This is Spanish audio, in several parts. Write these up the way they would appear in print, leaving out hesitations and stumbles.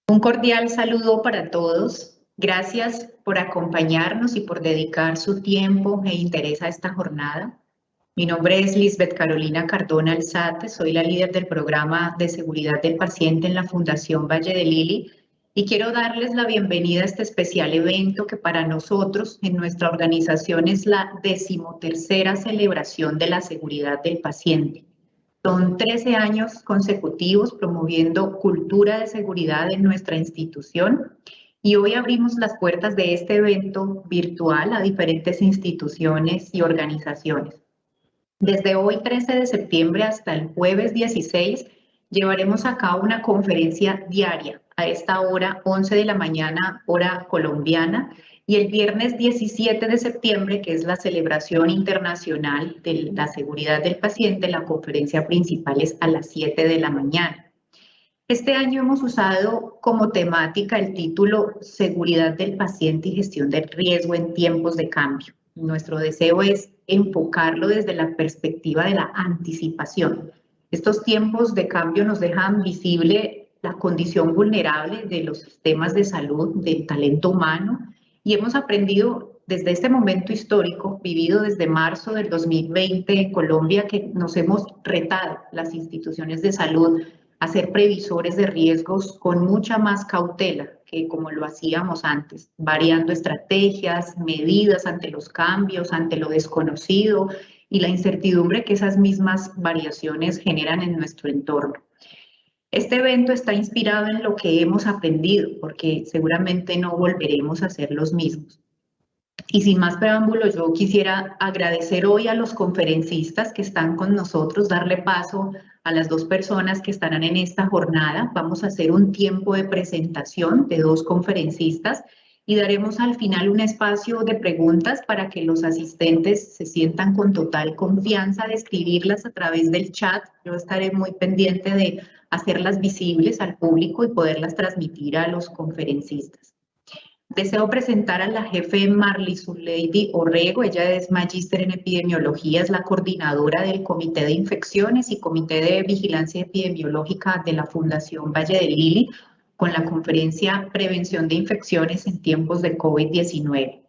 Un cordial saludo para todos. Gracias por acompañarnos y por dedicar su tiempo e interés a esta jornada. Mi nombre es Lisbeth Carolina Cardona Alzate, soy la líder del programa de seguridad del paciente en la Fundación Valle de Lili y quiero darles la bienvenida a este especial evento que para nosotros en nuestra organización es la 13ª celebración de la seguridad del paciente. Son 13 años consecutivos promoviendo cultura de seguridad en nuestra institución y hoy abrimos las puertas de este evento virtual a diferentes instituciones y organizaciones. Desde hoy 13 de septiembre hasta el jueves 16 llevaremos a cabo una conferencia diaria a esta hora 11 de la mañana, hora colombiana, y el viernes 17 de septiembre, que es la celebración internacional de la seguridad del paciente, la conferencia principal es a las 7 de la mañana. Este año hemos usado como temática el título Seguridad del paciente y gestión del riesgo en tiempos de cambio. Nuestro deseo es enfocarlo desde la perspectiva de la anticipación. Estos tiempos de cambio nos dejan visible la condición vulnerable de los sistemas de salud, del talento humano, y hemos aprendido desde este momento histórico, vivido desde marzo del 2020 en Colombia, que nos hemos retado las instituciones de salud a ser previsores de riesgos con mucha más cautela que como lo hacíamos antes, variando estrategias, medidas ante los cambios, ante lo desconocido y la incertidumbre que esas mismas variaciones generan en nuestro entorno. Este evento está inspirado en lo que hemos aprendido, porque seguramente no volveremos a ser los mismos. Y sin más preámbulos, yo quisiera agradecer hoy a los conferencistas que están con nosotros, darle paso a las dos personas que estarán en esta jornada. Vamos a hacer un tiempo de presentación de dos conferencistas y daremos al final un espacio de preguntas para que los asistentes se sientan con total confianza de escribirlas a través del chat. Yo estaré muy pendiente de hacerlas visibles al público y poderlas transmitir a los conferencistas. Deseo presentar a la jefe Marley Zulady Orrego. Ella es magíster en epidemiología, es la coordinadora del Comité de Infecciones y Comité de Vigilancia Epidemiológica de la Fundación Valle de Lili, con la conferencia Prevención de Infecciones en tiempos de COVID-19.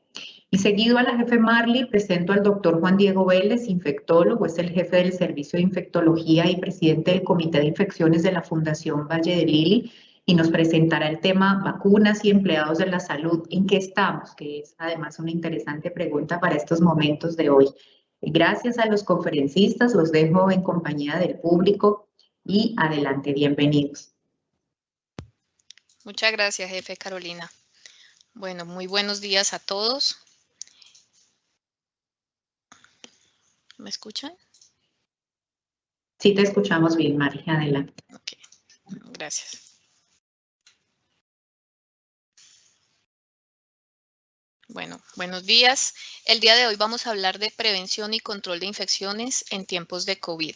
Y seguido a la jefe Marley, presento al doctor Juan Diego Vélez, infectólogo, es el jefe del Servicio de Infectología y presidente del Comité de Infecciones de la Fundación Valle de Lili, y nos presentará el tema vacunas y empleados de la salud, ¿en qué estamos? Que es además una interesante pregunta para estos momentos de hoy. Gracias a los conferencistas, los dejo en compañía del público y adelante, bienvenidos. Muchas gracias, jefe Carolina. Bueno, muy buenos días a todos. ¿Me escuchan? Sí, te escuchamos bien, María, adelante. Ok, gracias. Bueno, buenos días. El día de hoy vamos a hablar de prevención y control de infecciones en tiempos de COVID.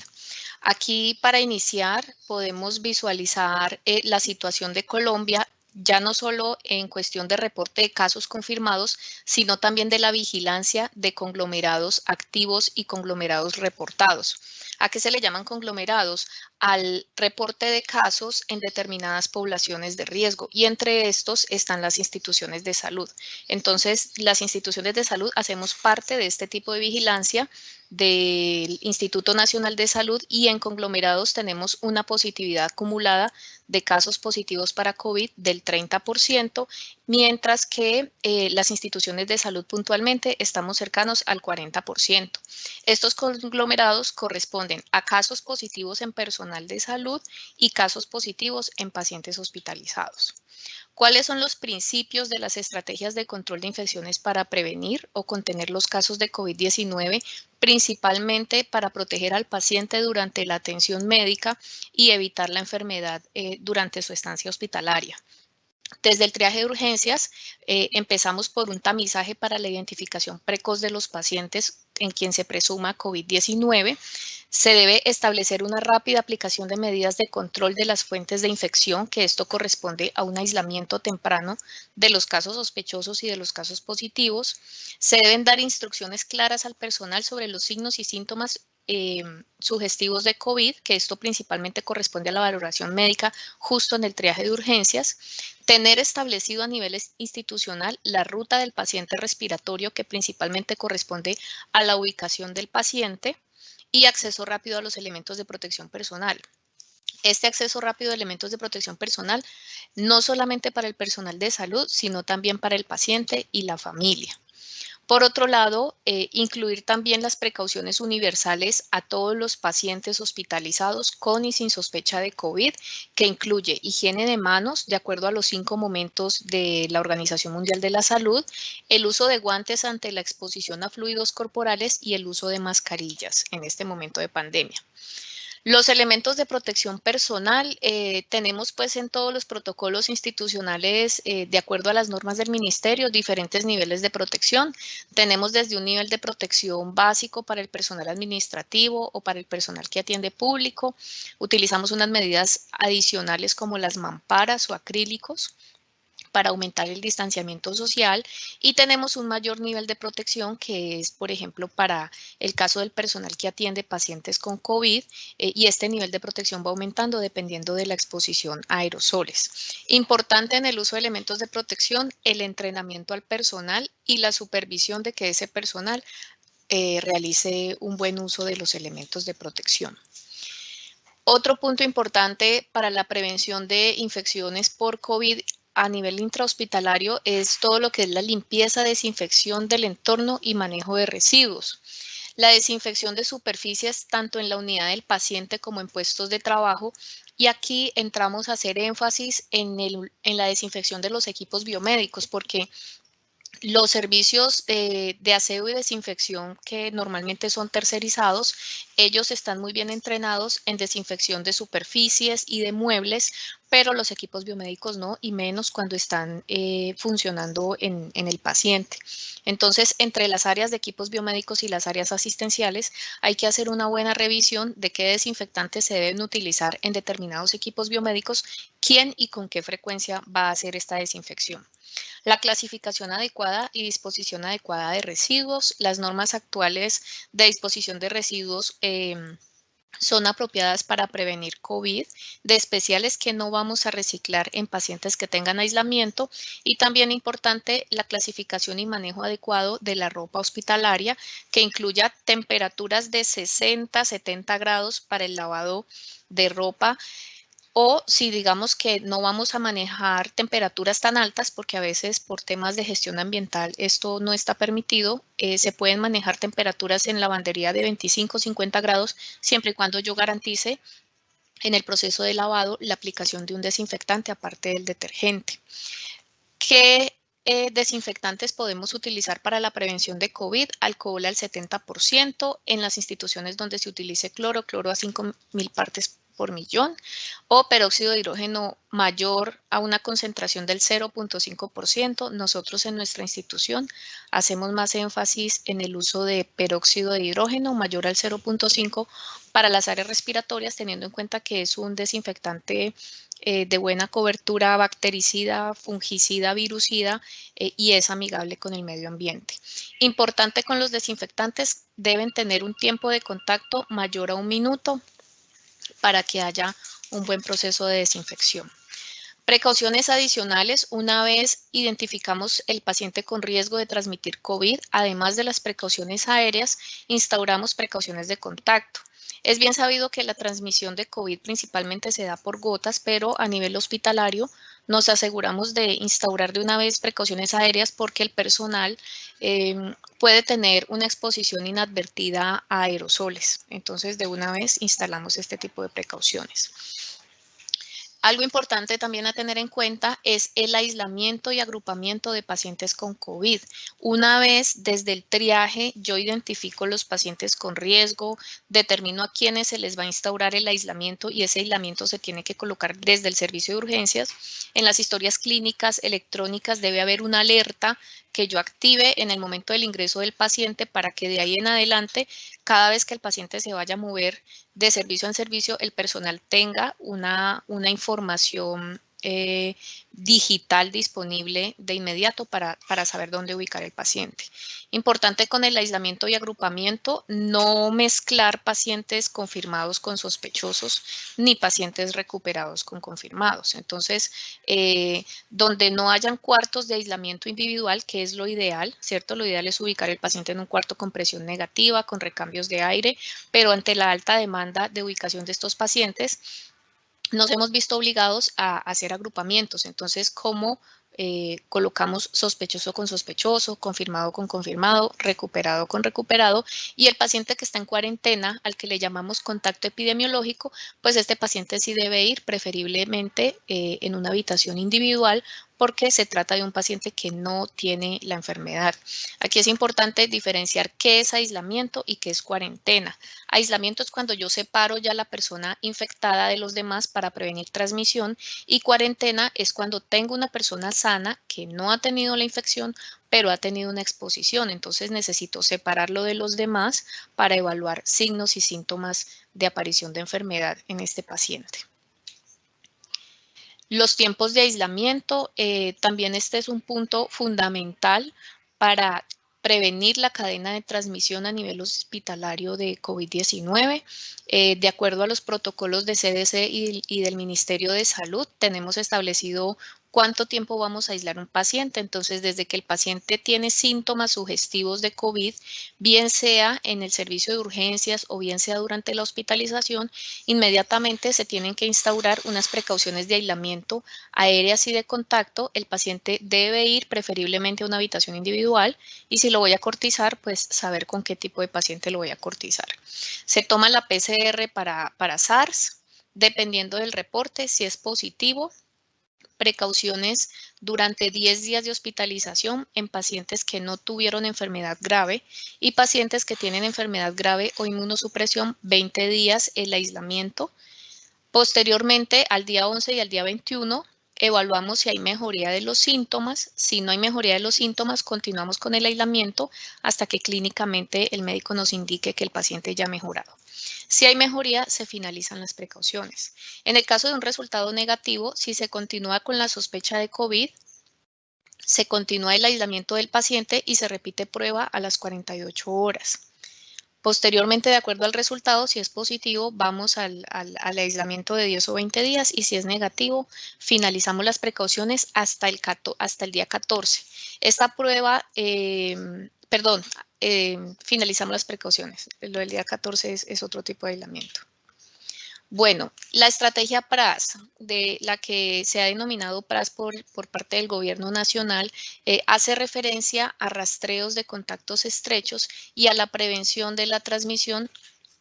Aquí, para iniciar, podemos visualizar la situación de Colombia, ya no solo en cuestión de reporte de casos confirmados, sino también de la vigilancia de conglomerados activos y conglomerados reportados. ¿A qué se le llaman conglomerados? Al reporte de casos en determinadas poblaciones de riesgo, y entre estos están las instituciones de salud. Entonces, las instituciones de salud hacemos parte de este tipo de vigilancia del Instituto Nacional de Salud, y en conglomerados tenemos una positividad acumulada de casos positivos para COVID del 30%, mientras que las instituciones de salud puntualmente estamos cercanos al 40%. Estos conglomerados corresponden a casos positivos en personal de salud y casos positivos en pacientes hospitalizados. ¿Cuáles son los principios de las estrategias de control de infecciones para prevenir o contener los casos de COVID-19, principalmente para proteger al paciente durante la atención médica y evitar la enfermedad durante su estancia hospitalaria? Desde el triaje de urgencias, empezamos por un tamizaje para la identificación precoz de los pacientes en quien se presuma COVID-19. Se debe establecer una rápida aplicación de medidas de control de las fuentes de infección, que esto corresponde a un aislamiento temprano de los casos sospechosos y de los casos positivos. Se deben dar instrucciones claras al personal sobre los signos y síntomas sugestivos de COVID, que esto principalmente corresponde a la valoración médica justo en el triaje de urgencias, tener establecido a nivel institucional la ruta del paciente respiratorio, que principalmente corresponde a la ubicación del paciente, y acceso rápido a los elementos de protección personal. Este acceso rápido a elementos de protección personal no solamente para el personal de salud, sino también para el paciente y la familia. Por otro lado, incluir también las precauciones universales a todos los pacientes hospitalizados con y sin sospecha de COVID, que incluye higiene de manos de acuerdo a los 5 momentos de la Organización Mundial de la Salud, el uso de guantes ante la exposición a fluidos corporales y el uso de mascarillas en este momento de pandemia. Los elementos de protección personal tenemos pues en todos los protocolos institucionales de acuerdo a las normas del ministerio diferentes niveles de protección. Tenemos desde un nivel de protección básico para el personal administrativo o para el personal que atiende público. Utilizamos unas medidas adicionales como las mamparas o acrílicos para aumentar el distanciamiento social, y tenemos un mayor nivel de protección que es, por ejemplo, para el caso del personal que atiende pacientes con COVID, y este nivel de protección va aumentando dependiendo de la exposición a aerosoles. Importante en el uso de elementos de protección, el entrenamiento al personal y la supervisión de que ese personal realice un buen uso de los elementos de protección. Otro punto importante para la prevención de infecciones por COVID a nivel intrahospitalario es todo lo que es la limpieza, desinfección del entorno y manejo de residuos. La desinfección de superficies tanto en la unidad del paciente como en puestos de trabajo, y aquí entramos a hacer énfasis en la desinfección de los equipos biomédicos, porque los servicios de aseo y desinfección, que normalmente son tercerizados, ellos están muy bien entrenados en desinfección de superficies y de muebles, pero los equipos biomédicos no, y menos cuando están funcionando en el paciente. Entonces, entre las áreas de equipos biomédicos y las áreas asistenciales, hay que hacer una buena revisión de qué desinfectantes se deben utilizar en determinados equipos biomédicos, quién y con qué frecuencia va a hacer esta desinfección. La clasificación adecuada y disposición adecuada de residuos. Las normas actuales de disposición de residuos son apropiadas para prevenir COVID, de especiales que no vamos a reciclar en pacientes que tengan aislamiento, y también importante la clasificación y manejo adecuado de la ropa hospitalaria, que incluya temperaturas de 60-70 grados para el lavado de ropa, o si digamos que no vamos a manejar temperaturas tan altas, porque a veces por temas de gestión ambiental esto no está permitido, se pueden manejar temperaturas en lavandería de 25-50 grados, siempre y cuando yo garantice en el proceso de lavado la aplicación de un desinfectante aparte del detergente. ¿Qué desinfectantes podemos utilizar para la prevención de COVID? Alcohol al 70%, en las instituciones donde se utilice cloro a 5.000 partes por millón, o peróxido de hidrógeno mayor a una concentración del 0.5%. Nosotros en nuestra institución hacemos más énfasis en el uso de peróxido de hidrógeno mayor al 0.5 para las áreas respiratorias, teniendo en cuenta que es un desinfectante de buena cobertura bactericida, fungicida, virucida, y es amigable con el medio ambiente. Importante con los desinfectantes, deben tener un tiempo de contacto mayor a 1 minuto para que haya un buen proceso de desinfección. Precauciones adicionales: una vez identificamos el paciente con riesgo de transmitir COVID, además de las precauciones aéreas, instauramos precauciones de contacto. Es bien sabido que la transmisión de COVID principalmente se da por gotas, pero a nivel hospitalario nos aseguramos de instaurar de una vez precauciones aéreas, porque el personal puede tener una exposición inadvertida a aerosoles. Entonces, de una vez instalamos este tipo de precauciones. Algo importante también a tener en cuenta es el aislamiento y agrupamiento de pacientes con COVID. Una vez desde el triaje yo identifico los pacientes con riesgo, determino a quiénes se les va a instaurar el aislamiento, y ese aislamiento se tiene que colocar desde el servicio de urgencias. En las historias clínicas electrónicas debe haber una alerta que yo active en el momento del ingreso del paciente, para que de ahí en adelante, cada vez que el paciente se vaya a mover de servicio en servicio, el personal tenga una información digital disponible de inmediato para saber dónde ubicar el paciente. Importante con el aislamiento y agrupamiento, no mezclar pacientes confirmados con sospechosos ni pacientes recuperados con confirmados. Entonces, donde no hayan cuartos de aislamiento individual, que es lo ideal, ¿cierto? Lo ideal es ubicar el paciente en un cuarto con presión negativa, con recambios de aire, pero ante la alta demanda de ubicación de estos pacientes, nos hemos visto obligados a hacer agrupamientos. Entonces, ¿cómo colocamos sospechoso con sospechoso, confirmado con confirmado, recuperado con recuperado? Y el paciente que está en cuarentena, al que le llamamos contacto epidemiológico, pues este paciente sí debe ir preferiblemente en una habitación individual, porque se trata de un paciente que no tiene la enfermedad. Aquí es importante diferenciar qué es aislamiento y qué es cuarentena. Aislamiento es cuando yo separo ya a la persona infectada de los demás para prevenir transmisión, y cuarentena es cuando tengo una persona sana que no ha tenido la infección, pero ha tenido una exposición. Entonces necesito separarlo de los demás para evaluar signos y síntomas de aparición de enfermedad en este paciente. Los tiempos de aislamiento, también este es un punto fundamental para prevenir la cadena de transmisión a nivel hospitalario de COVID-19. De acuerdo a los protocolos de CDC y del Ministerio de Salud, tenemos establecido cuánto tiempo vamos a aislar un paciente. Entonces, desde que el paciente tiene síntomas sugestivos de COVID, bien sea en el servicio de urgencias o bien sea durante la hospitalización, inmediatamente se tienen que instaurar unas precauciones de aislamiento aéreas y de contacto. El paciente debe ir preferiblemente a una habitación individual, y si lo voy a cortizar, pues saber con qué tipo de paciente lo voy a cortizar. Se toma la PCR para SARS, dependiendo del reporte. Si es positivo, precauciones durante 10 días de hospitalización en pacientes que no tuvieron enfermedad grave, y pacientes que tienen enfermedad grave o inmunosupresión, 20 días el aislamiento. Posteriormente, al día 11 y al día 21, evaluamos si hay mejoría de los síntomas. Si no hay mejoría de los síntomas, continuamos con el aislamiento hasta que clínicamente el médico nos indique que el paciente ya ha mejorado. Si hay mejoría, se finalizan las precauciones. En el caso de un resultado negativo, si se continúa con la sospecha de COVID, se continúa el aislamiento del paciente y se repite prueba a las 48 horas. Posteriormente, de acuerdo al resultado, si es positivo, vamos al aislamiento de 10 o 20 días, y si es negativo, finalizamos las precauciones hasta el día 14. Esta prueba, finalizamos las precauciones. Lo del día 14 es otro tipo de aislamiento. Bueno, la estrategia PRAS, de la que se ha denominado PRAS por parte del Gobierno Nacional, hace referencia a rastreos de contactos estrechos y a la prevención de la transmisión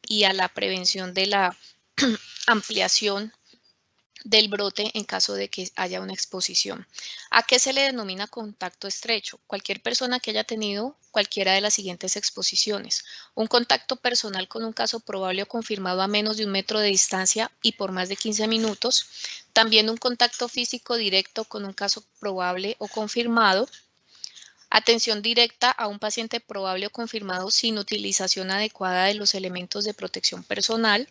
y a la prevención de la ampliación del brote en caso de que haya una exposición. ¿A qué se le denomina contacto estrecho? Cualquier persona que haya tenido cualquiera de las siguientes exposiciones: un contacto personal con un caso probable o confirmado a menos de 1 metro de distancia y por más de 15 minutos. También un contacto físico directo con un caso probable o confirmado. Atención directa a un paciente probable o confirmado sin utilización adecuada de los elementos de protección personal,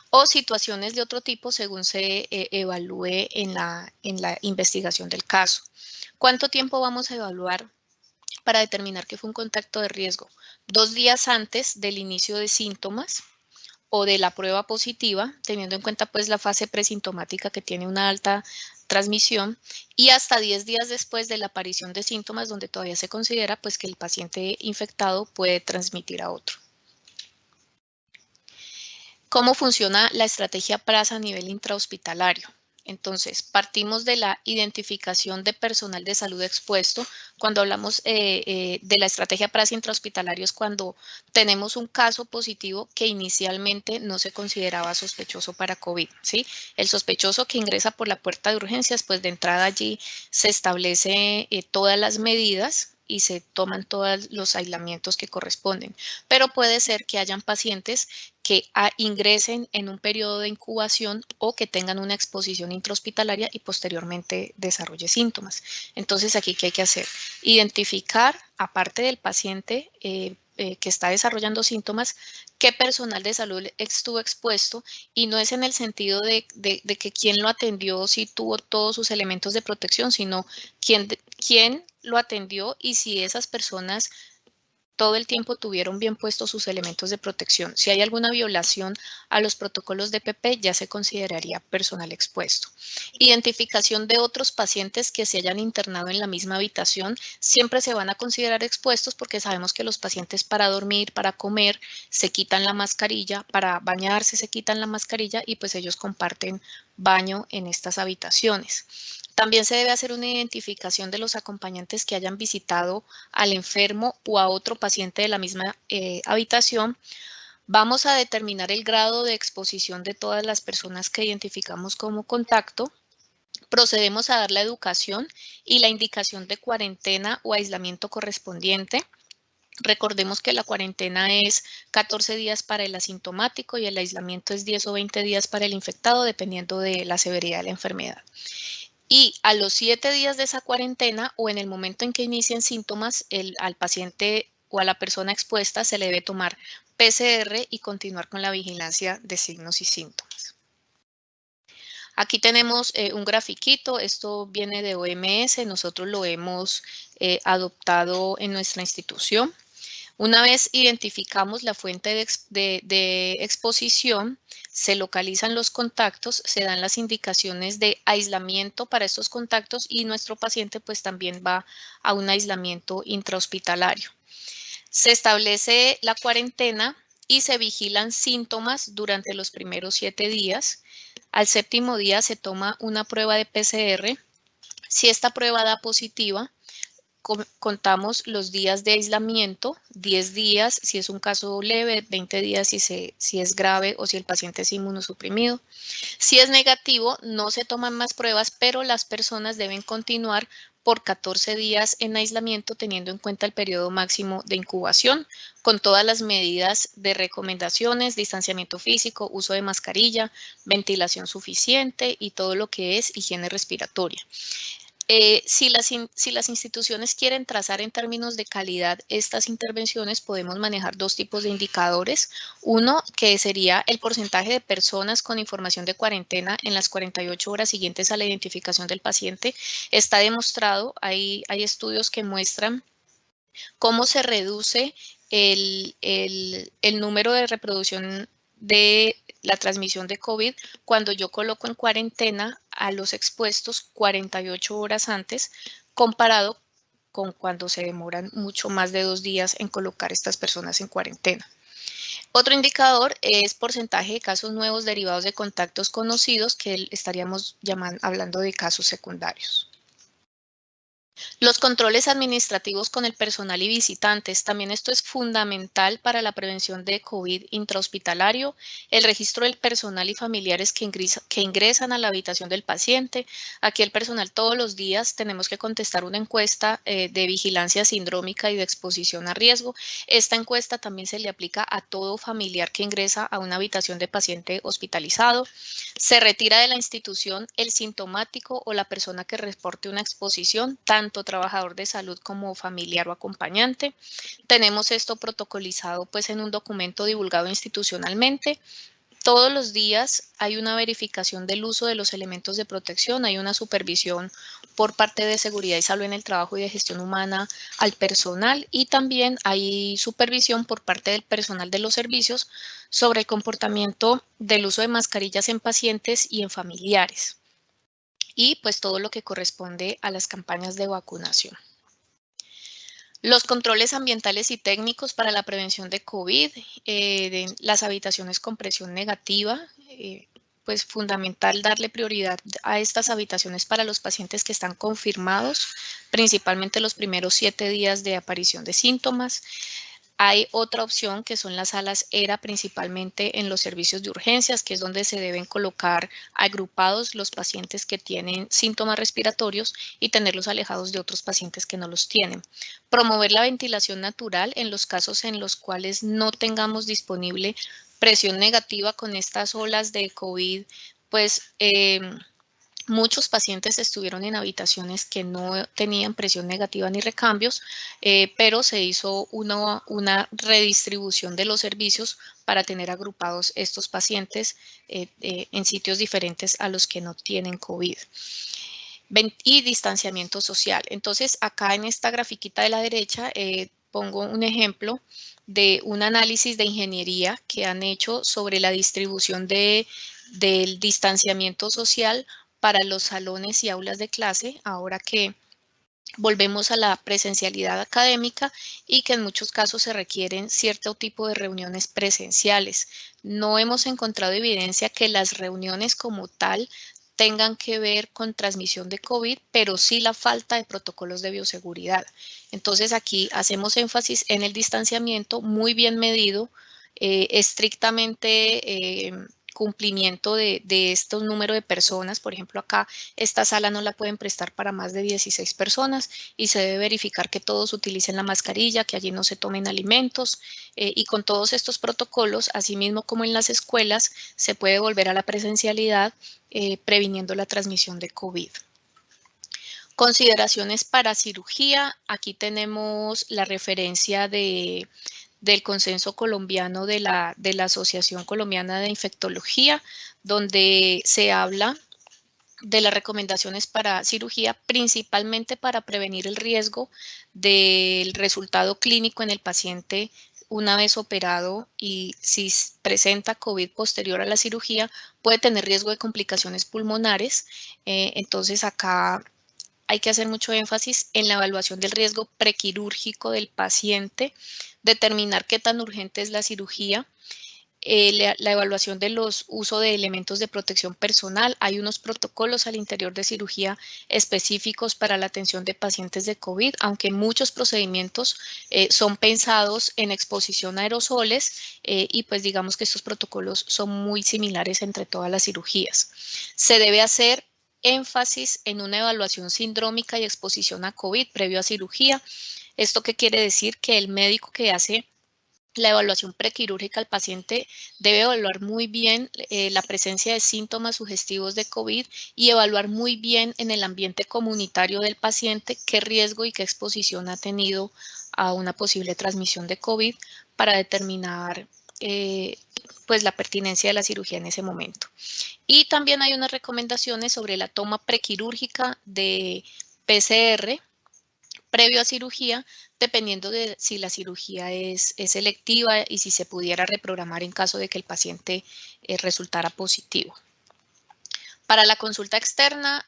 o situaciones de otro tipo según se evalúe en la investigación del caso. ¿Cuánto tiempo vamos a evaluar para determinar que fue un contacto de riesgo? 2 días antes del inicio de síntomas o de la prueba positiva, teniendo en cuenta pues la fase presintomática que tiene una alta transmisión, y hasta 10 días después de la aparición de síntomas, donde todavía se considera pues que el paciente infectado puede transmitir a otro. ¿Cómo funciona la estrategia PRAS a nivel intrahospitalario? Entonces, partimos de la identificación de personal de salud expuesto. Cuando hablamos de la estrategia PRAS intrahospitalario, es cuando tenemos un caso positivo que inicialmente no se consideraba sospechoso para COVID, ¿sí? El sospechoso que ingresa por la puerta de urgencias, pues de entrada allí se establece todas las medidas y se toman todos los aislamientos que corresponden. Pero puede ser que hayan pacientes que ingresen en un periodo de incubación o que tengan una exposición intrahospitalaria y posteriormente desarrolle síntomas. Entonces, aquí, ¿qué hay que hacer? Identificar, aparte del paciente que está desarrollando síntomas, qué personal de salud estuvo expuesto, y no es en el sentido de que quién lo atendió, si tuvo todos sus elementos de protección, sino quién lo atendió y si esas personas todo el tiempo tuvieron bien puestos sus elementos de protección. Si hay alguna violación a los protocolos de PP, ya se consideraría personal expuesto. Identificación de otros pacientes que se hayan internado en la misma habitación, siempre se van a considerar expuestos porque sabemos que los pacientes para dormir, para comer, se quitan la mascarilla, para bañarse se quitan la mascarilla y pues ellos comparten baño en estas habitaciones. También se debe hacer una identificación de los acompañantes que hayan visitado al enfermo o a otro paciente de la misma habitación. Vamos a determinar el grado de exposición de todas las personas que identificamos como contacto. Procedemos a dar la educación y la indicación de cuarentena o aislamiento correspondiente. Recordemos que la cuarentena es 14 días para el asintomático y el aislamiento es 10 o 20 días para el infectado, dependiendo de la severidad de la enfermedad. Y a los 7 días de esa cuarentena o en el momento en que inicien síntomas, al paciente o a la persona expuesta se le debe tomar PCR y continuar con la vigilancia de signos y síntomas. Aquí tenemos un grafiquito, esto viene de OMS, nosotros lo hemos adoptado en nuestra institución. Una vez identificamos la fuente de exposición, se localizan los contactos, se dan las indicaciones de aislamiento para estos contactos y nuestro paciente pues también va a un aislamiento intrahospitalario. Se establece la cuarentena y se vigilan síntomas durante los primeros 7 días. Al 7º día se toma una prueba de PCR. Si esta prueba da positiva, contamos los días de aislamiento, 10 días si es un caso leve, 20 días si es grave o si el paciente es inmunosuprimido. Si es negativo, no se toman más pruebas, pero las personas deben continuar por 14 días en aislamiento, teniendo en cuenta el periodo máximo de incubación, con todas las medidas de recomendaciones, distanciamiento físico, uso de mascarilla, ventilación suficiente y todo lo que es higiene respiratoria. Si las instituciones quieren trazar en términos de calidad estas intervenciones, podemos manejar 2 tipos de indicadores. Uno, que sería el porcentaje de personas con información de cuarentena en las 48 horas siguientes a la identificación del paciente. Está demostrado, hay estudios que muestran cómo se reduce el número de reproducción de la transmisión de COVID cuando yo coloco en cuarentena a los expuestos 48 horas antes, comparado con cuando se demoran mucho más de 2 días en colocar estas personas en cuarentena. Otro indicador es porcentaje de casos nuevos derivados de contactos conocidos, que estaríamos hablando de casos secundarios. Los controles administrativos con el personal y visitantes, también esto es fundamental para la prevención de COVID intrahospitalario, el registro del personal y familiares que ingresan a la habitación del paciente. Aquí el personal todos los días tenemos que contestar una encuesta de vigilancia sindrómica y de exposición a riesgo. Esta encuesta también se le aplica a todo familiar que ingresa a una habitación de paciente hospitalizado. Se retira de la institución el sintomático o la persona que reporte una exposición, tanto trabajador de salud como familiar o acompañante. Tenemos esto protocolizado pues en un documento divulgado institucionalmente. Todos los días hay una verificación del uso de los elementos de protección, hay una supervisión por parte de seguridad y salud en el trabajo y de gestión humana al personal, y también hay supervisión por parte del personal de los servicios sobre el comportamiento del uso de mascarillas en pacientes y en familiares, y pues todo lo que corresponde a las campañas de vacunación. Los controles ambientales y técnicos para la prevención de COVID, de las habitaciones con presión negativa, pues fundamental darle prioridad a estas habitaciones para los pacientes que están confirmados, principalmente los primeros 7 días de aparición de síntomas. Hay otra opción que son las salas ERA, principalmente en los servicios de urgencias, que es donde se deben colocar agrupados los pacientes que tienen síntomas respiratorios y tenerlos alejados de otros pacientes que no los tienen. Promover la ventilación natural en los casos en los cuales no tengamos disponible presión negativa con estas olas de COVID, pues Muchos pacientes estuvieron en habitaciones que no tenían presión negativa ni recambios, pero se hizo una redistribución de los servicios para tener agrupados estos pacientes en sitios diferentes a los que no tienen COVID. Y distanciamiento social. Entonces, acá en esta grafiquita de la derecha pongo un ejemplo de un análisis de ingeniería que han hecho sobre la distribución del distanciamiento social para los salones y aulas de clase, ahora que volvemos a la presencialidad académica y que en muchos casos se requieren cierto tipo de reuniones presenciales. No hemos encontrado evidencia que las reuniones como tal tengan que ver con transmisión de COVID, pero sí la falta de protocolos de bioseguridad. Entonces aquí hacemos énfasis en el distanciamiento muy bien medido, estrictamente cumplimiento de estos números de personas. Por ejemplo, acá esta sala no la pueden prestar para más de 16 personas y se debe verificar que todos utilicen la mascarilla, que allí no se tomen alimentos y con todos estos protocolos, asimismo como en las escuelas, se puede volver a la presencialidad previniendo la transmisión de COVID. Consideraciones para cirugía. Aquí tenemos la referencia del consenso colombiano de la Asociación Colombiana de Infectología, donde se habla de las recomendaciones para cirugía, principalmente para prevenir el riesgo del resultado clínico en el paciente una vez operado, y si presenta COVID posterior a la cirugía, puede tener riesgo de complicaciones pulmonares. Entonces acá hay que hacer mucho énfasis en la evaluación del riesgo prequirúrgico del paciente, determinar qué tan urgente es la cirugía, la evaluación de los usos de elementos de protección personal. Hay unos protocolos al interior de cirugía específicos para la atención de pacientes de COVID, aunque muchos procedimientos son pensados en exposición a aerosoles y pues digamos que estos protocolos son muy similares entre todas las cirugías. Se debe hacer énfasis en una evaluación sindrómica y exposición a COVID previo a cirugía. ¿Esto qué quiere decir? Que el médico que hace la evaluación prequirúrgica al paciente debe evaluar muy bien la presencia de síntomas sugestivos de COVID y evaluar muy bien en el ambiente comunitario del paciente qué riesgo y qué exposición ha tenido a una posible transmisión de COVID para determinar pues la pertinencia de la cirugía en ese momento. Y también hay unas recomendaciones sobre la toma prequirúrgica de PCR previo a cirugía, dependiendo de si la cirugía es selectiva y si se pudiera reprogramar en caso de que el paciente resultara positivo. Para la consulta externa,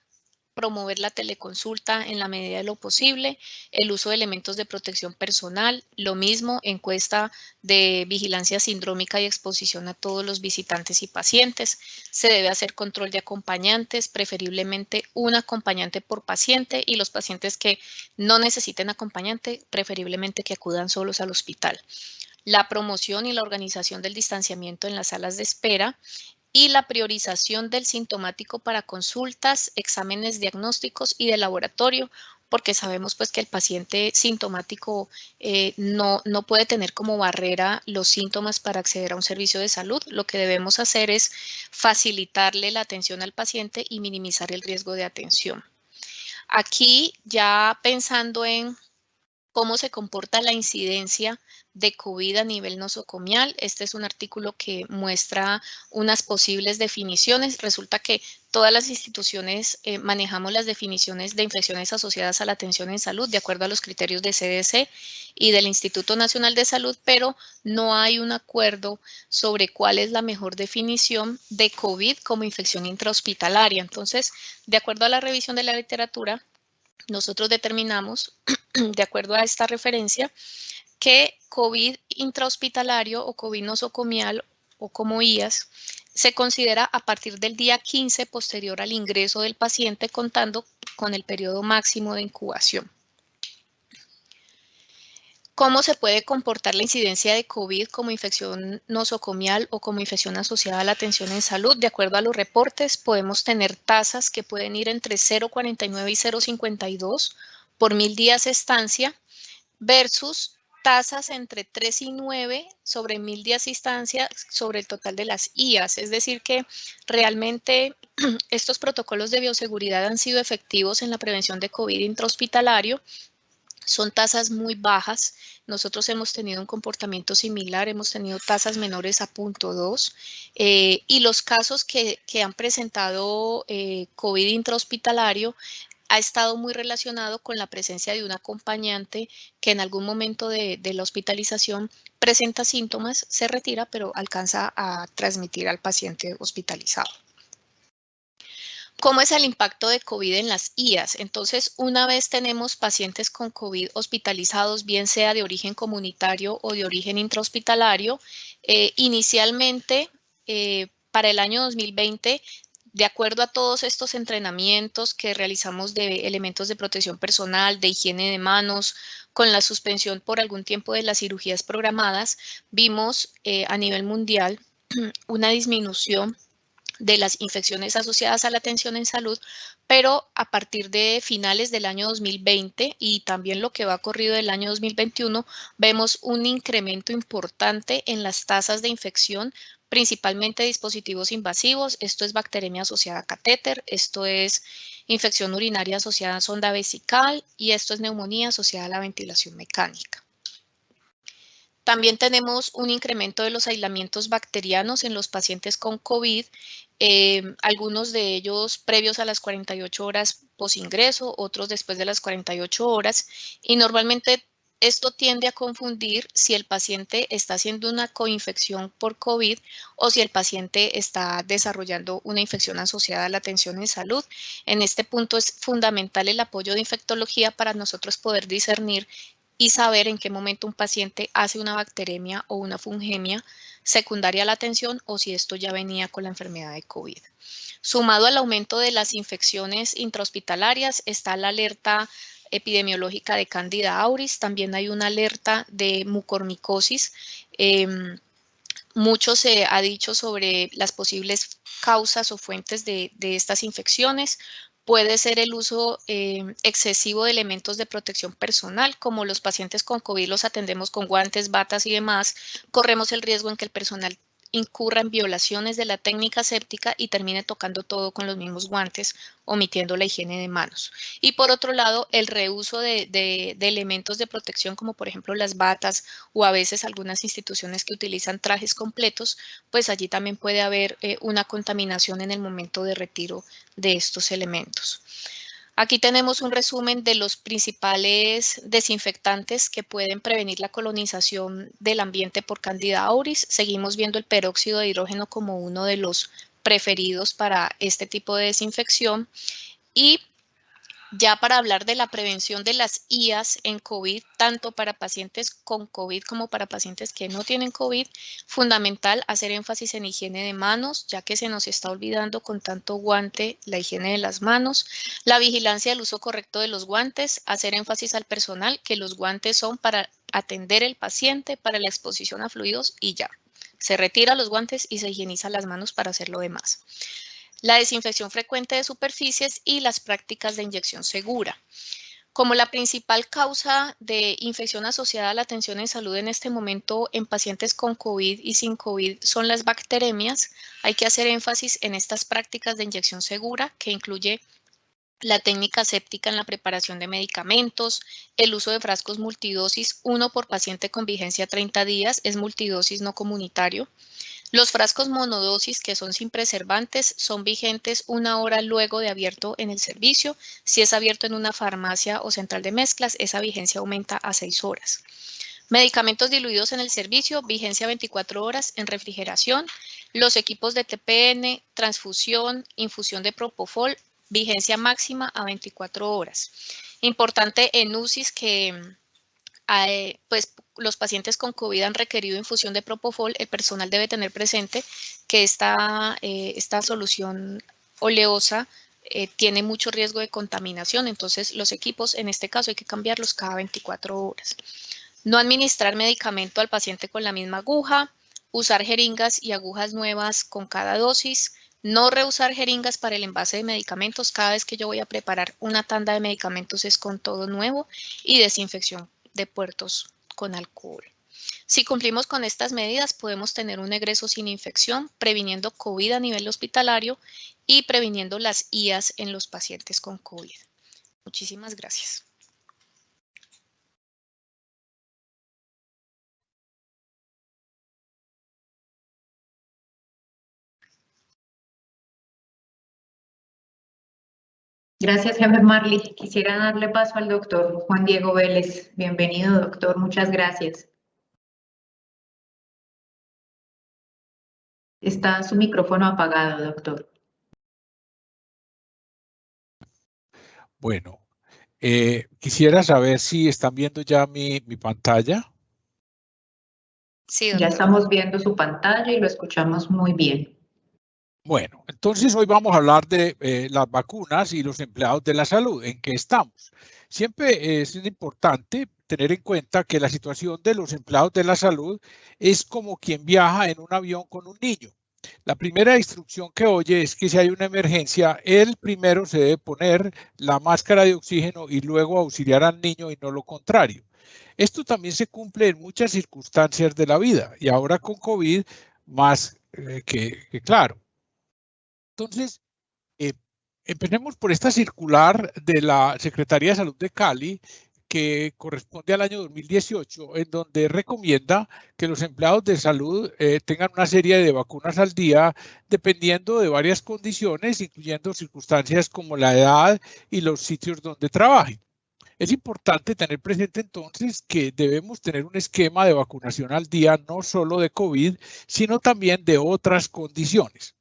promover la teleconsulta en la medida de lo posible, el uso de elementos de protección personal, lo mismo, encuesta de vigilancia sindrómica y exposición a todos los visitantes y pacientes. Se debe hacer control de acompañantes, preferiblemente un acompañante por paciente, y los pacientes que no necesiten acompañante, preferiblemente que acudan solos al hospital. La promoción y la organización del distanciamiento en las salas de espera, y la priorización del sintomático para consultas, exámenes diagnósticos y de laboratorio, porque sabemos pues que el paciente sintomático no puede tener como barrera los síntomas para acceder a un servicio de salud. Lo que debemos hacer es facilitarle la atención al paciente y minimizar el riesgo de atención. Aquí ya pensando en cómo se comporta la incidencia de COVID a nivel nosocomial. Este es un artículo que muestra unas posibles definiciones. Resulta que todas las instituciones manejamos las definiciones de infecciones asociadas a la atención en salud de acuerdo a los criterios de CDC y del Instituto Nacional de Salud, pero no hay un acuerdo sobre cuál es la mejor definición de COVID como infección intrahospitalaria. Entonces, de acuerdo a la revisión de la literatura, nosotros determinamos, de acuerdo a esta referencia, que COVID intrahospitalario o COVID nosocomial o como IAS se considera a partir del día 15 posterior al ingreso del paciente, contando con el periodo máximo de incubación. ¿Cómo se puede comportar la incidencia de COVID como infección nosocomial o como infección asociada a la atención en salud? De acuerdo a los reportes, podemos tener tasas que pueden ir entre 0,49 y 0,52 por 1000 días de estancia versus tasas entre 3 y 9 sobre 1000 de asistencia sobre el total de las IAS. Es decir, que realmente estos protocolos de bioseguridad han sido efectivos en la prevención de COVID intrahospitalario. Son tasas muy bajas. Nosotros hemos tenido un comportamiento similar, hemos tenido tasas menores a 0.2 y los casos que han presentado COVID intrahospitalario ha estado muy relacionado con la presencia de un acompañante que en algún momento de la hospitalización presenta síntomas, se retira, pero alcanza a transmitir al paciente hospitalizado. ¿Cómo es el impacto de COVID en las IAS? Entonces, una vez tenemos pacientes con COVID hospitalizados, bien sea de origen comunitario o de origen intrahospitalario, inicialmente, para el año 2020, de acuerdo a todos estos entrenamientos que realizamos de elementos de protección personal, de higiene de manos, con la suspensión por algún tiempo de las cirugías programadas, vimos a nivel mundial una disminución de las infecciones asociadas a la atención en salud, pero a partir de finales del año 2020 y también lo que va corrido del año 2021, vemos un incremento importante en las tasas de infección, principalmente dispositivos invasivos. Esto es bacteremia asociada a catéter, esto es infección urinaria asociada a sonda vesical y esto es neumonía asociada a la ventilación mecánica. También tenemos un incremento de los aislamientos bacterianos en los pacientes con COVID, algunos de ellos previos a las 48 horas posingreso, otros después de las 48 horas, y normalmente esto tiende a confundir si el paciente está haciendo una coinfección por COVID o si el paciente está desarrollando una infección asociada a la atención en salud. En este punto es fundamental el apoyo de infectología para nosotros poder discernir y saber en qué momento un paciente hace una bacteremia o una fungemia secundaria a la atención o si esto ya venía con la enfermedad de COVID. Sumado al aumento de las infecciones intrahospitalarias está la alerta epidemiológica de Candida auris, también hay una alerta de mucormicosis. Mucho se ha dicho sobre las posibles causas o fuentes de estas infecciones. Puede ser el uso excesivo de elementos de protección personal, como los pacientes con COVID los atendemos con guantes, batas y demás. Corremos el riesgo en que el personal incurra en violaciones de la técnica aséptica y termine tocando todo con los mismos guantes, omitiendo la higiene de manos. Y por otro lado, el reuso de elementos de protección, como por ejemplo las batas o a veces algunas instituciones que utilizan trajes completos, pues allí también puede haber una contaminación en el momento de retiro de estos elementos. Aquí tenemos un resumen de los principales desinfectantes que pueden prevenir la colonización del ambiente por Candida auris. Seguimos viendo el peróxido de hidrógeno como uno de los preferidos para este tipo de desinfección. Y ya para hablar de la prevención de las IAS en COVID, tanto para pacientes con COVID como para pacientes que no tienen COVID, fundamental hacer énfasis en higiene de manos, ya que se nos está olvidando con tanto guante la higiene de las manos, la vigilancia del uso correcto de los guantes, hacer énfasis al personal que los guantes son para atender al paciente, para la exposición a fluidos y ya. Se retira los guantes y se higieniza las manos para hacer lo demás. La desinfección frecuente de superficies y las prácticas de inyección segura. Como la principal causa de infección asociada a la atención en salud en este momento en pacientes con COVID y sin COVID son las bacteremias, hay que hacer énfasis en estas prácticas de inyección segura que incluye la técnica aséptica en la preparación de medicamentos, el uso de frascos multidosis, uno por paciente con vigencia 30 días, es multidosis no comunitario. Los frascos monodosis que son sin preservantes son vigentes 1 hora luego de abierto en el servicio. Si es abierto en una farmacia o central de mezclas, esa vigencia aumenta a 6 horas. Medicamentos diluidos en el servicio, vigencia 24 horas en refrigeración. Los equipos de TPN, transfusión, infusión de propofol, vigencia máxima a 24 horas. Importante en UCIs que pues los pacientes con COVID han requerido infusión de propofol, el personal debe tener presente que esta solución oleosa tiene mucho riesgo de contaminación, entonces los equipos en este caso hay que cambiarlos cada 24 horas. No administrar medicamento al paciente con la misma aguja, usar jeringas y agujas nuevas con cada dosis, no reusar jeringas para el envase de medicamentos, cada vez que yo voy a preparar una tanda de medicamentos es con todo nuevo y desinfección de puertos con alcohol. Si cumplimos con estas medidas, podemos tener un egreso sin infección, previniendo COVID a nivel hospitalario y previniendo las IAS en los pacientes con COVID. Muchísimas gracias. Gracias, jefe Marley. Quisiera darle paso al doctor Juan Diego Vélez. Bienvenido, doctor. Muchas gracias. Está su micrófono apagado, doctor. Bueno, quisiera saber si están viendo ya mi pantalla. Sí, doctor. Ya estamos viendo su pantalla y lo escuchamos muy bien. Bueno, entonces hoy vamos a hablar de las vacunas y los empleados de la salud, en qué estamos. Siempre es importante tener en cuenta que la situación de los empleados de la salud es como quien viaja en un avión con un niño. La primera instrucción que oye es que si hay una emergencia, él primero se debe poner la máscara de oxígeno y luego auxiliar al niño y no lo contrario. Esto también se cumple en muchas circunstancias de la vida y ahora con COVID más que claro. Entonces, empecemos por esta circular de la Secretaría de Salud de Cali, que corresponde al año 2018, en donde recomienda que los empleados de salud tengan una serie de vacunas al día, dependiendo de varias condiciones, incluyendo circunstancias como la edad y los sitios donde trabajen. Es importante tener presente entonces que debemos tener un esquema de vacunación al día, no solo de COVID, sino también de otras condiciones.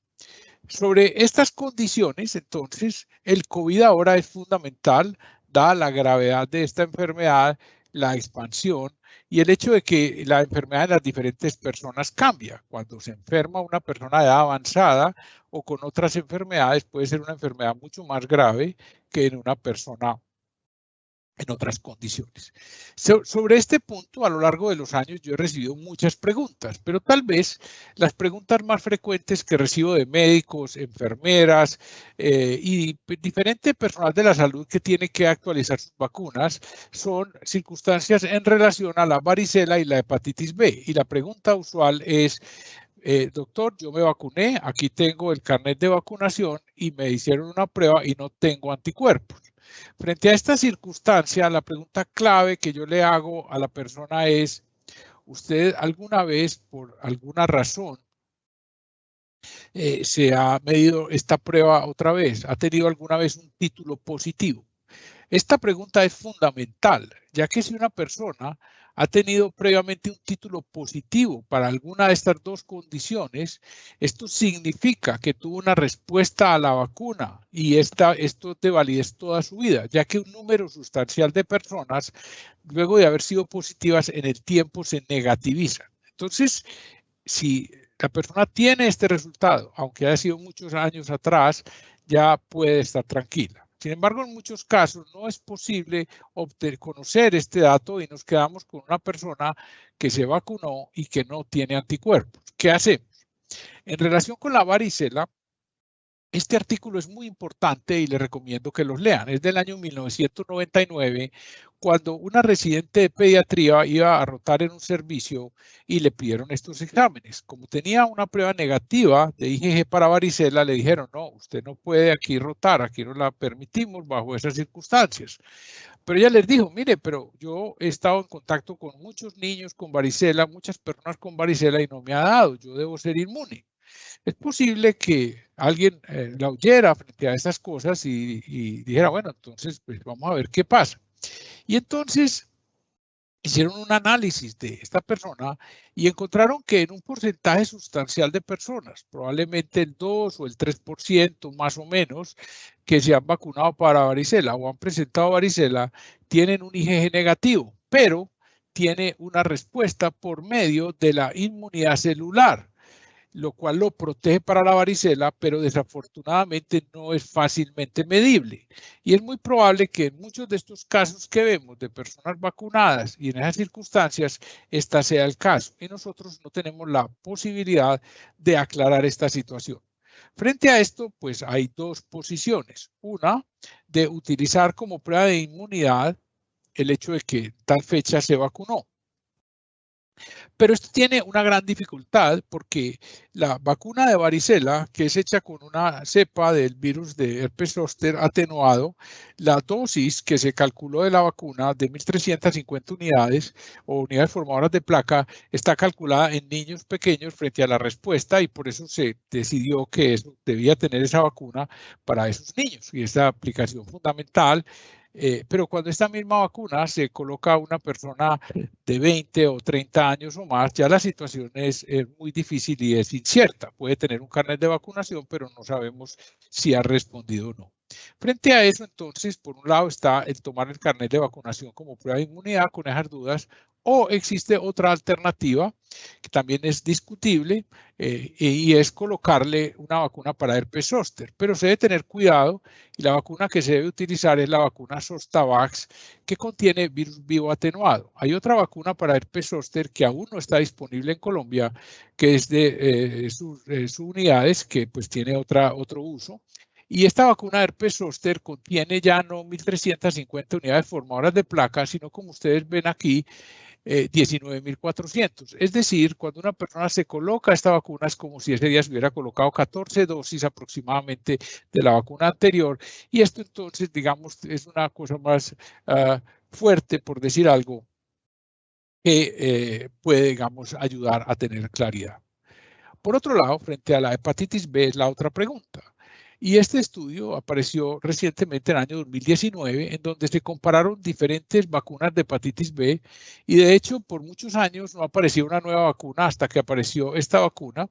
Sobre estas condiciones, entonces, el COVID ahora es fundamental, dada la gravedad de esta enfermedad, la expansión y el hecho de que la enfermedad de las diferentes personas cambia. Cuando se enferma una persona de edad avanzada o con otras enfermedades, puede ser una enfermedad mucho más grave que en una persona en otras condiciones. Sobre este punto, a lo largo de los años, yo he recibido muchas preguntas, pero tal vez las preguntas más frecuentes que recibo de médicos, enfermeras y diferente personal de la salud que tiene que actualizar sus vacunas son circunstancias en relación a la varicela y la hepatitis B. Y la pregunta usual es, doctor, yo me vacuné, aquí tengo el carnet de vacunación y me hicieron una prueba y no tengo anticuerpos. Frente a esta circunstancia, la pregunta clave que yo le hago a la persona es, ¿usted alguna vez, por alguna razón, se ha medido esta prueba otra vez? ¿Ha tenido alguna vez un título positivo? Esta pregunta es fundamental, ya que si una persona ha tenido previamente un título positivo para alguna de estas dos condiciones, esto significa que tuvo una respuesta a la vacuna y esto es de validez toda su vida, ya que un número sustancial de personas, luego de haber sido positivas en el tiempo, se negativizan. Entonces, si la persona tiene este resultado, aunque haya sido muchos años atrás, ya puede estar tranquila. Sin embargo, en muchos casos no es posible conocer este dato y nos quedamos con una persona que se vacunó y que no tiene anticuerpos. ¿Qué hacemos? En relación con la varicela, este artículo es muy importante y les recomiendo que los lean. Es del año 1999, cuando una residente de pediatría iba a rotar en un servicio y le pidieron estos exámenes. Como tenía una prueba negativa de IgG para varicela, le dijeron, no, usted no puede aquí rotar, aquí no la permitimos bajo esas circunstancias. Pero ella les dijo, mire, pero yo he estado en contacto con muchos niños con varicela, muchas personas con varicela y no me ha dado, yo debo ser inmune. Es posible que alguien la oyera frente a estas cosas y dijera, bueno, entonces pues vamos a ver qué pasa. Y entonces hicieron un análisis de esta persona y encontraron que en un porcentaje sustancial de personas, probablemente el 2 o el 3% más o menos, que se han vacunado para varicela o han presentado varicela, tienen un IgG negativo, pero tiene una respuesta por medio de la inmunidad celular, lo cual lo protege para la varicela, pero desafortunadamente no es fácilmente medible. Y es muy probable que en muchos de estos casos que vemos de personas vacunadas y en esas circunstancias, esta sea el caso. Y nosotros no tenemos la posibilidad de aclarar esta situación. Frente a esto, pues hay dos posiciones. Una, de utilizar como prueba de inmunidad el hecho de que tal fecha se vacunó. Pero esto tiene una gran dificultad porque la vacuna de varicela, que es hecha con una cepa del virus de herpes zóster atenuado, la dosis que se calculó de la vacuna de 1.350 unidades o unidades formadoras de placa está calculada en niños pequeños frente a la respuesta y por eso se decidió que eso debía tener esa vacuna para esos niños y esa aplicación fundamental. Pero cuando esta misma vacuna se coloca a una persona de 20 o 30 años o más, ya la situación es muy difícil y es incierta. Puede tener un carnet de vacunación, pero no sabemos si ha respondido o no. Frente a eso, entonces, por un lado está el tomar el carnet de vacunación como prueba de inmunidad con esas dudas, o existe otra alternativa que también es discutible y es colocarle una vacuna para herpes zóster, pero se debe tener cuidado y la vacuna que se debe utilizar es la vacuna Zostavax que contiene virus vivo atenuado. Hay otra vacuna para herpes zóster que aún no está disponible en Colombia, que es de sus unidades, que pues tiene otro uso. Y esta vacuna de herpes zóster contiene ya no 1.350 unidades formadoras de placa, sino como ustedes ven aquí, 19.400. Es decir, cuando una persona se coloca esta vacuna es como si ese día se hubiera colocado 14 dosis aproximadamente de la vacuna anterior. Y esto entonces, digamos, es una cosa más fuerte, por decir algo, que puede, digamos, ayudar a tener claridad. Por otro lado, frente a la hepatitis B es la otra pregunta. Y este estudio apareció recientemente en el año 2019, en donde se compararon diferentes vacunas de hepatitis B y de hecho por muchos años no apareció una nueva vacuna hasta que apareció esta vacuna,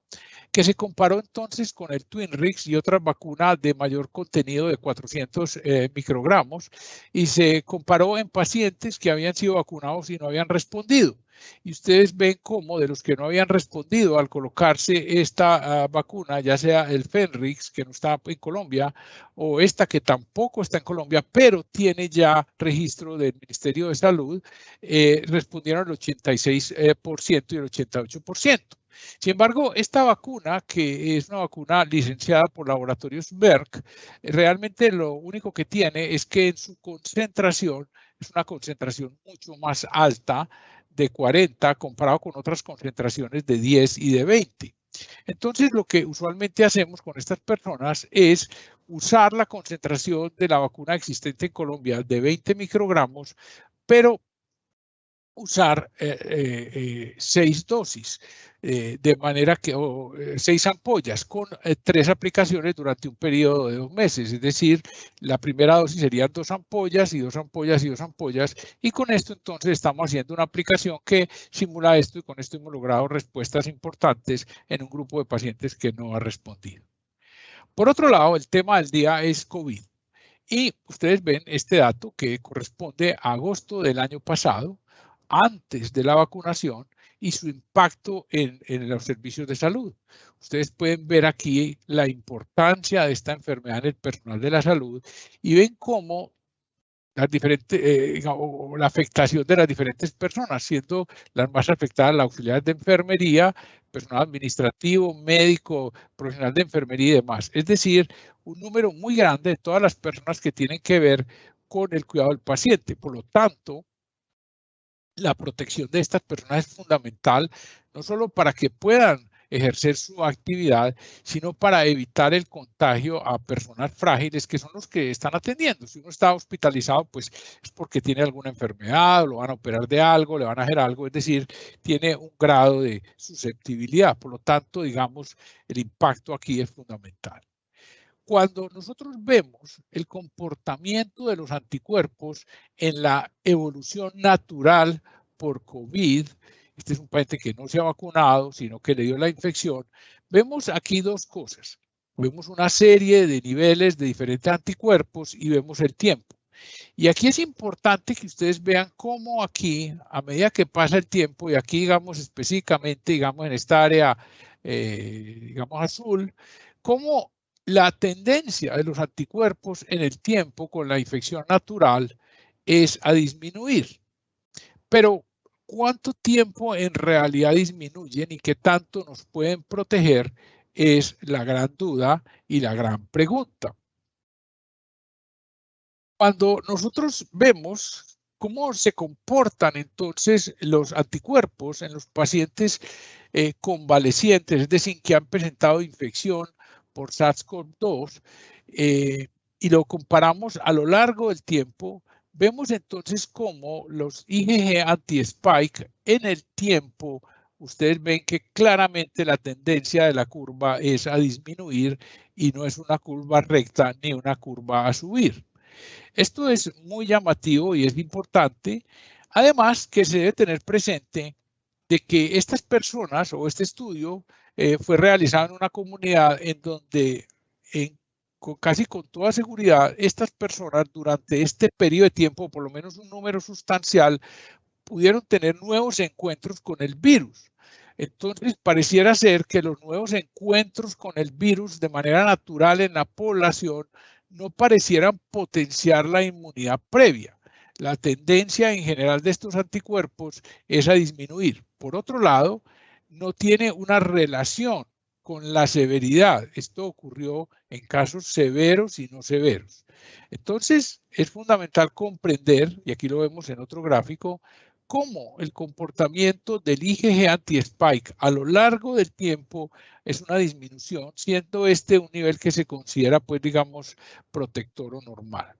que se comparó entonces con el Twinrix y otras vacunas de mayor contenido de 400 microgramos y se comparó en pacientes que habían sido vacunados y no habían respondido. Y ustedes ven cómo de los que no habían respondido al colocarse esta vacuna, ya sea el Fenrix, que no está en Colombia, o esta que tampoco está en Colombia, pero tiene ya registro del Ministerio de Salud, respondieron el 86% y el 88%. Sin embargo, esta vacuna, que es una vacuna licenciada por Laboratorios Merck, realmente lo único que tiene es que en su concentración es una concentración mucho más alta de 40 comparado con otras concentraciones de 10 y de 20. Entonces, lo que usualmente hacemos con estas personas es usar la concentración de la vacuna existente en Colombia de 20 microgramos, pero usar 6 dosis, de manera que, 6 ampollas con 3 aplicaciones durante un periodo de 2 meses. Es decir, la primera dosis serían 2 ampollas y 2 ampollas y 2 ampollas. Y con esto entonces estamos haciendo una aplicación que simula esto y con esto hemos logrado respuestas importantes en un grupo de pacientes que no ha respondido. Por otro lado, el tema del día es COVID. Y ustedes ven este dato que corresponde a agosto del año pasado, antes de la vacunación y su impacto en los servicios de salud. Ustedes pueden ver aquí la importancia de esta enfermedad en el personal de la salud y ven cómo las diferentes, la afectación de las diferentes personas, siendo las más afectadas las auxiliares de enfermería, personal administrativo, médico, profesional de enfermería y demás. Es decir, un número muy grande de todas las personas que tienen que ver con el cuidado del paciente. Por lo tanto, la protección de estas personas es fundamental, no solo para que puedan ejercer su actividad, sino para evitar el contagio a personas frágiles que son los que están atendiendo. Si uno está hospitalizado, pues es porque tiene alguna enfermedad, o lo van a operar de algo, le van a hacer algo, es decir, tiene un grado de susceptibilidad. Por lo tanto, digamos, el impacto aquí es fundamental. Cuando nosotros vemos el comportamiento de los anticuerpos en la evolución natural por COVID, este es un paciente que no se ha vacunado, sino que le dio la infección, vemos aquí dos cosas. Vemos una serie de niveles de diferentes anticuerpos y vemos el tiempo. Y aquí es importante que ustedes vean cómo aquí, a medida que pasa el tiempo, y aquí digamos específicamente, digamos en esta área, digamos azul, cómo la tendencia de los anticuerpos en el tiempo con la infección natural es a disminuir. Pero, ¿cuánto tiempo en realidad disminuyen y qué tanto nos pueden proteger? Es la gran duda y la gran pregunta. Cuando nosotros vemos ¿Cómo se comportan entonces los anticuerpos en los pacientes convalecientes, es decir, que han presentado infección por SARS-CoV-2 y lo comparamos a lo largo del tiempo? Vemos entonces cómo los IgG anti-spike en el tiempo, ustedes ven que claramente la tendencia de la curva es a disminuir y no es una curva recta ni una curva a subir. Esto es muy llamativo y es importante, además que se debe tener presente de que estas personas o este estudio fue realizado en una comunidad en donde casi con toda seguridad estas personas durante este periodo de tiempo, por lo menos un número sustancial, pudieron tener nuevos encuentros con el virus. Entonces, pareciera ser que los nuevos encuentros con el virus de manera natural en la población no parecieran potenciar la inmunidad previa. La tendencia en general de estos anticuerpos es a disminuir. Por otro lado, no tiene una relación con la severidad. Esto ocurrió en casos severos y no severos. Entonces, es fundamental comprender, y aquí lo vemos en otro gráfico, cómo el comportamiento del IgG anti-spike a lo largo del tiempo es una disminución, siendo este un nivel que se considera, pues, digamos, protector o normal.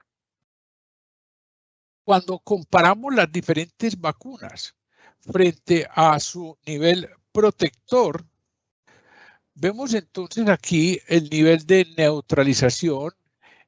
Cuando comparamos las diferentes vacunas frente a su nivel protector, vemos entonces aquí el nivel de neutralización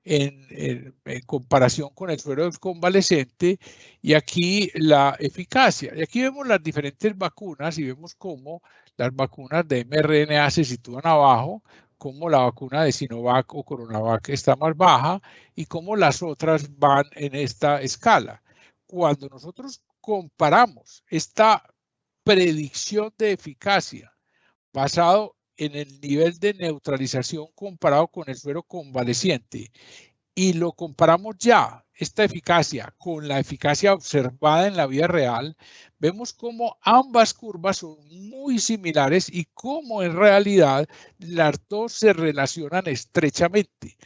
en comparación con el suero convaleciente y aquí la eficacia. Y aquí vemos las diferentes vacunas y vemos cómo las vacunas de mRNA se sitúan abajo, cómo la vacuna de Sinovac o Coronavac está más baja y cómo las otras van en esta escala. Cuando nosotros comparamos esta predicción de eficacia basado en el nivel de neutralización comparado con el suero convaleciente y lo comparamos ya, esta eficacia, con la eficacia observada en la vida real, vemos cómo ambas curvas son muy similares y cómo en realidad las dos se relacionan estrechamente,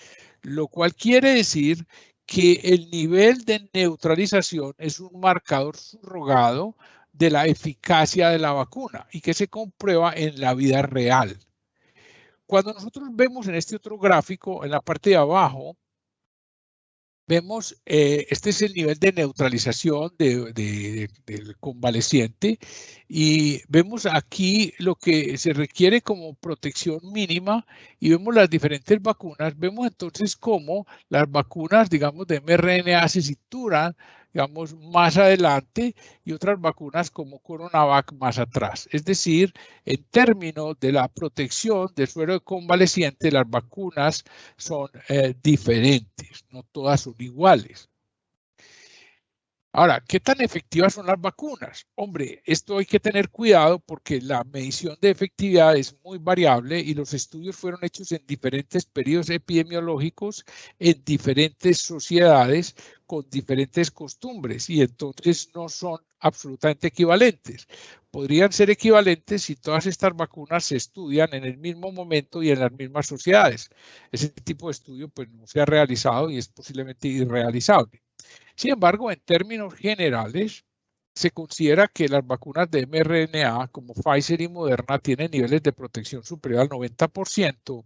lo cual quiere decir que el nivel de neutralización es un marcador subrogado de la eficacia de la vacuna y que se comprueba en la vida real. Cuando nosotros vemos en este otro gráfico, en la parte de abajo, vemos, este es el nivel de neutralización del convaleciente y vemos aquí lo que se requiere como protección mínima y vemos las diferentes vacunas. Vemos entonces cómo las vacunas, digamos, de mRNA se sitúan, digamos, más adelante y otras vacunas como Coronavac más atrás. Es decir, en términos de la protección del suero convaleciente, las vacunas son diferentes, no todas son iguales. Ahora, ¿qué tan efectivas son las vacunas? Hombre, esto hay que tener cuidado porque la medición de efectividad es muy variable y los estudios fueron hechos en diferentes periodos epidemiológicos, en diferentes sociedades, con diferentes costumbres y entonces no son absolutamente equivalentes. Podrían ser equivalentes si todas estas vacunas se estudian en el mismo momento y en las mismas sociedades. Ese tipo de estudio pues, no se ha realizado y es posiblemente irrealizable. Sin embargo, en términos generales, se considera que las vacunas de mRNA como Pfizer y Moderna tienen niveles de protección superior al 90%.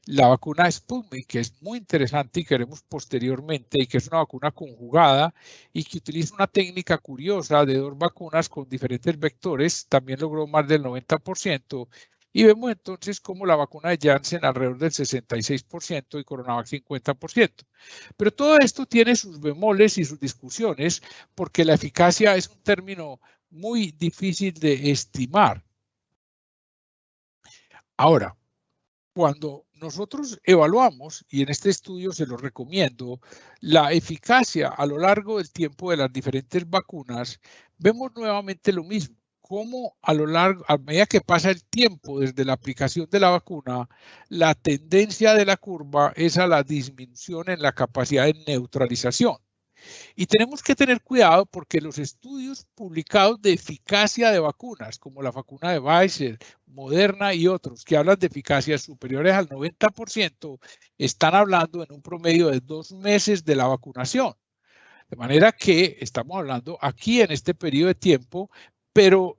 La vacuna Sputnik, que es muy interesante y queremos posteriormente, y que es una vacuna conjugada y que utiliza una técnica curiosa de dos vacunas con diferentes vectores, también logró más del 90%. Y vemos entonces cómo la vacuna de Janssen alrededor del 66% y Coronavac 50%. Pero todo esto tiene sus bemoles y sus discusiones porque la eficacia es un término muy difícil de estimar. Ahora, cuando nosotros evaluamos, y en este estudio se lo recomiendo, la eficacia a lo largo del tiempo de las diferentes vacunas, vemos nuevamente lo mismo. Cómo a medida que pasa el tiempo desde la aplicación de la vacuna, la tendencia de la curva es a la disminución en la capacidad de neutralización. Y tenemos que tener cuidado porque los estudios publicados de eficacia de vacunas, como la vacuna de Pfizer, Moderna y otros, que hablan de eficacias superiores al 90%, están hablando en un promedio de 2 meses de la vacunación. De manera que estamos hablando aquí en este periodo de tiempo, pero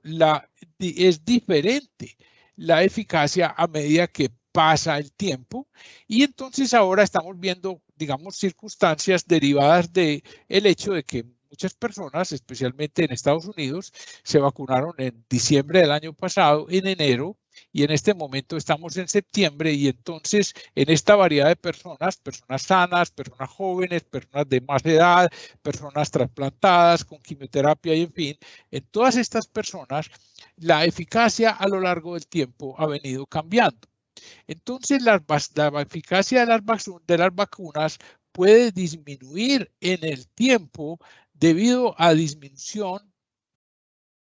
es diferente la eficacia a medida que pasa el tiempo, y entonces ahora estamos viendo, digamos, circunstancias derivadas del hecho de que muchas personas, especialmente en Estados Unidos, se vacunaron en diciembre del año pasado, en enero, y en este momento estamos en septiembre, y entonces en esta variedad de personas, personas sanas, personas jóvenes, personas de más edad, personas trasplantadas con quimioterapia y en fin, en todas estas personas la eficacia a lo largo del tiempo ha venido cambiando. Entonces la eficacia de las vacunas puede disminuir en el tiempo debido a disminución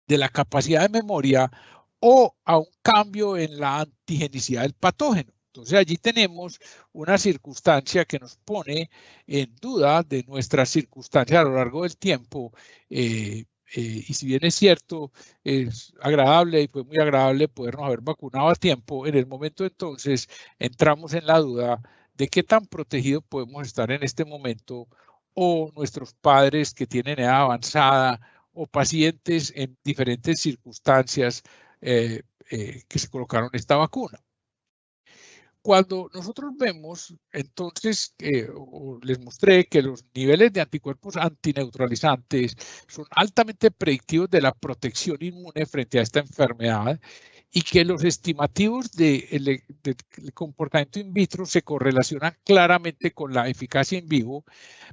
de la capacidad de memoria o a un cambio en la antigenicidad del patógeno. Entonces allí tenemos una circunstancia que nos pone en duda de nuestras circunstancias a lo largo del tiempo. Y si bien es cierto, es agradable y fue muy agradable podernos haber vacunado a tiempo, en el momento entonces entramos en la duda de qué tan protegidos podemos estar en este momento, o nuestros padres que tienen edad avanzada, o pacientes en diferentes circunstancias que se colocaron esta vacuna. Cuando nosotros vemos, entonces, les mostré que los niveles de anticuerpos antineutralizantes son altamente predictivos de la protección inmune frente a esta enfermedad, y que los estimativos del comportamiento in vitro se correlacionan claramente con la eficacia in vivo.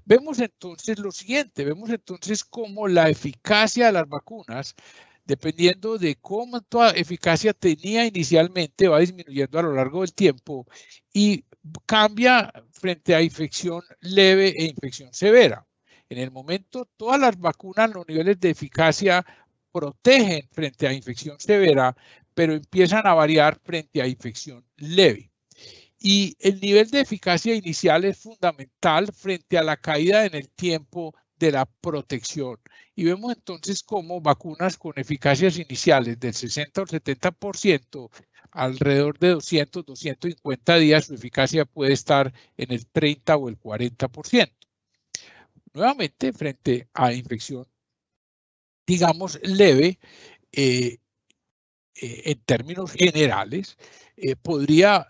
Vemos entonces lo siguiente, vemos entonces cómo la eficacia de las vacunas, dependiendo de cuánta eficacia tenía inicialmente, va disminuyendo a lo largo del tiempo y cambia frente a infección leve e infección severa. En el momento, todas las vacunas, los niveles de eficacia protegen frente a infección severa, pero empiezan a variar frente a infección leve. Y el nivel de eficacia inicial es fundamental frente a la caída en el tiempo de la protección. Y vemos entonces cómo vacunas con eficacias iniciales del 60 al 70%, alrededor de 200, 250 días, su eficacia puede estar en el 30 o el 40%. Nuevamente, frente a infección, digamos, leve, en términos generales, podría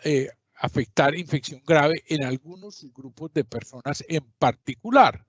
afectar infección grave en algunos grupos de personas en particular.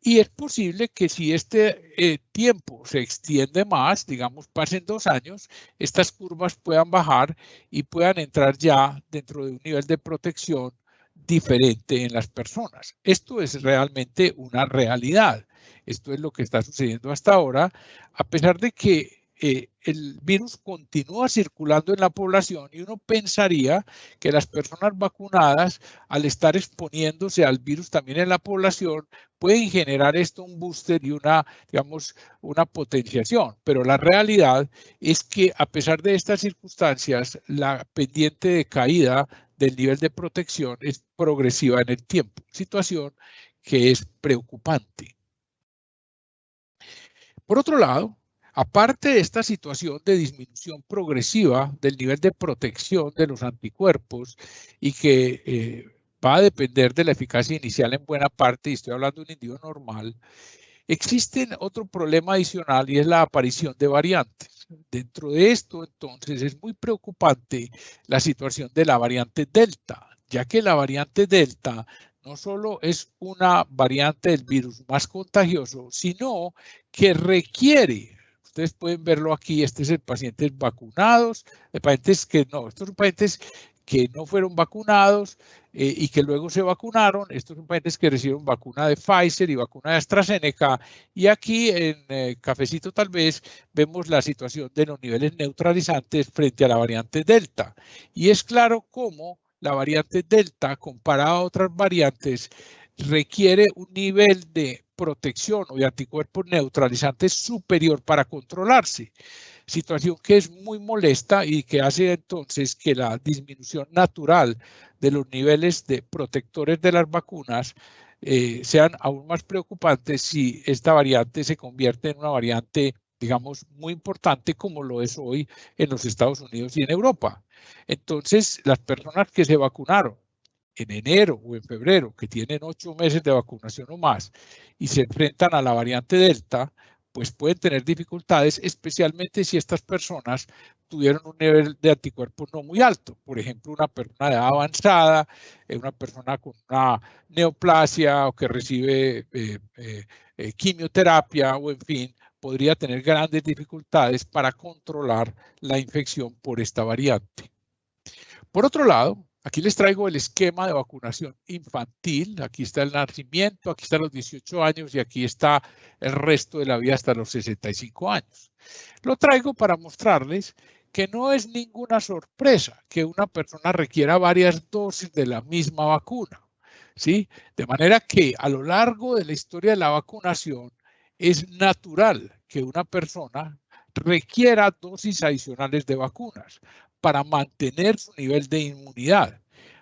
Y es posible que si este tiempo se extiende más, digamos, pasen 2 años, estas curvas puedan bajar y puedan entrar ya dentro de un nivel de protección diferente en las personas. Esto es realmente una realidad. Esto es lo que está sucediendo hasta ahora, a pesar de que el virus continúa circulando en la población, y uno pensaría que las personas vacunadas, al estar exponiéndose al virus también en la población, pueden generar esto un booster y una, digamos, una potenciación. Pero la realidad es que a pesar de estas circunstancias, la pendiente de caída del nivel de protección es progresiva en el tiempo, situación que es preocupante. Por otro lado, aparte de esta situación de disminución progresiva del nivel de protección de los anticuerpos, y que va a depender de la eficacia inicial en buena parte, y estoy hablando de un individuo normal, existe otro problema adicional, y es la aparición de variantes. Dentro de esto, entonces, es muy preocupante la situación de la variante Delta, ya que la variante Delta no solo es una variante del virus más contagioso, sino que requiere, ustedes pueden verlo aquí, este es el pacientes vacunados, pacientes que no, estos son pacientes que no fueron vacunados y que luego se vacunaron. Estos son pacientes que recibieron vacuna de Pfizer y vacuna de AstraZeneca. Y aquí en cafecito tal vez vemos la situación de los niveles neutralizantes frente a la variante Delta. Y es claro cómo la variante Delta, comparada a otras variantes, requiere un nivel de protección o de anticuerpos neutralizantes superior para controlarse. Situación que es muy molesta y que hace entonces que la disminución natural de los niveles de protectores de las vacunas sean aún más preocupantes si esta variante se convierte en una variante, digamos, muy importante como lo es hoy en los Estados Unidos y en Europa. Entonces, las personas que se vacunaron en enero o en febrero, que tienen 8 meses de vacunación o más, y se enfrentan a la variante Delta, pues pueden tener dificultades, especialmente si estas personas tuvieron un nivel de anticuerpos no muy alto. Por ejemplo, una persona de edad avanzada, una persona con una neoplasia o que recibe quimioterapia o en fin, podría tener grandes dificultades para controlar la infección por esta variante. Por otro lado, aquí les traigo el esquema de vacunación infantil. Aquí está el nacimiento, aquí están los 18 años y aquí está el resto de la vida hasta los 65 años. Lo traigo para mostrarles que no es ninguna sorpresa que una persona requiera varias dosis de la misma vacuna, ¿sí? De manera que a lo largo de la historia de la vacunación es natural que una persona requiera dosis adicionales de vacunas para mantener su nivel de inmunidad.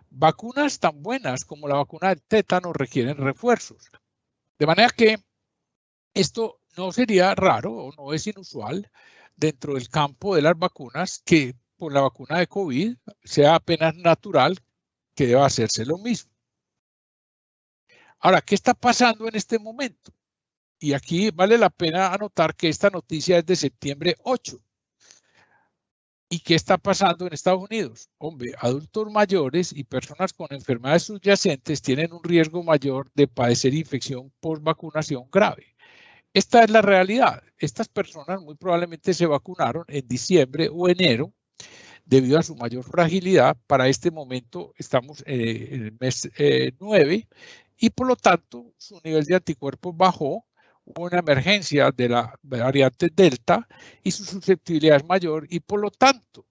Vacunas tan buenas como la vacuna del tétano requieren refuerzos. De manera que esto no sería raro o no es inusual dentro del campo de las vacunas que por la vacuna de COVID sea apenas natural que deba hacerse lo mismo. Ahora, ¿qué está pasando en este momento? Y aquí vale la pena anotar que esta noticia es de septiembre 8. ¿Y qué está pasando en Estados Unidos? Hombre, adultos mayores y personas con enfermedades subyacentes tienen un riesgo mayor de padecer infección por vacunación grave. Esta es la realidad. Estas personas muy probablemente se vacunaron en diciembre o enero debido a su mayor fragilidad. Para este momento estamos en el mes 9 y por lo tanto su nivel de anticuerpos bajó. Hubo una emergencia de la variante Delta y su susceptibilidad es mayor y por lo tanto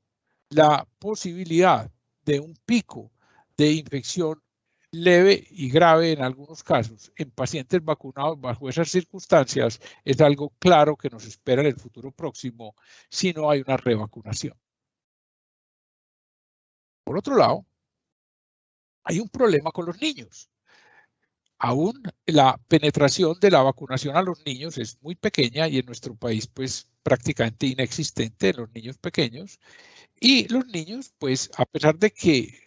la posibilidad de un pico de infección leve y grave en algunos casos en pacientes vacunados bajo esas circunstancias es algo claro que nos espera en el futuro próximo si no hay una revacunación. Por otro lado, hay un problema con los niños. Aún la penetración de la vacunación a los niños es muy pequeña y en nuestro país pues prácticamente inexistente en los niños pequeños. Y los niños pues a pesar de que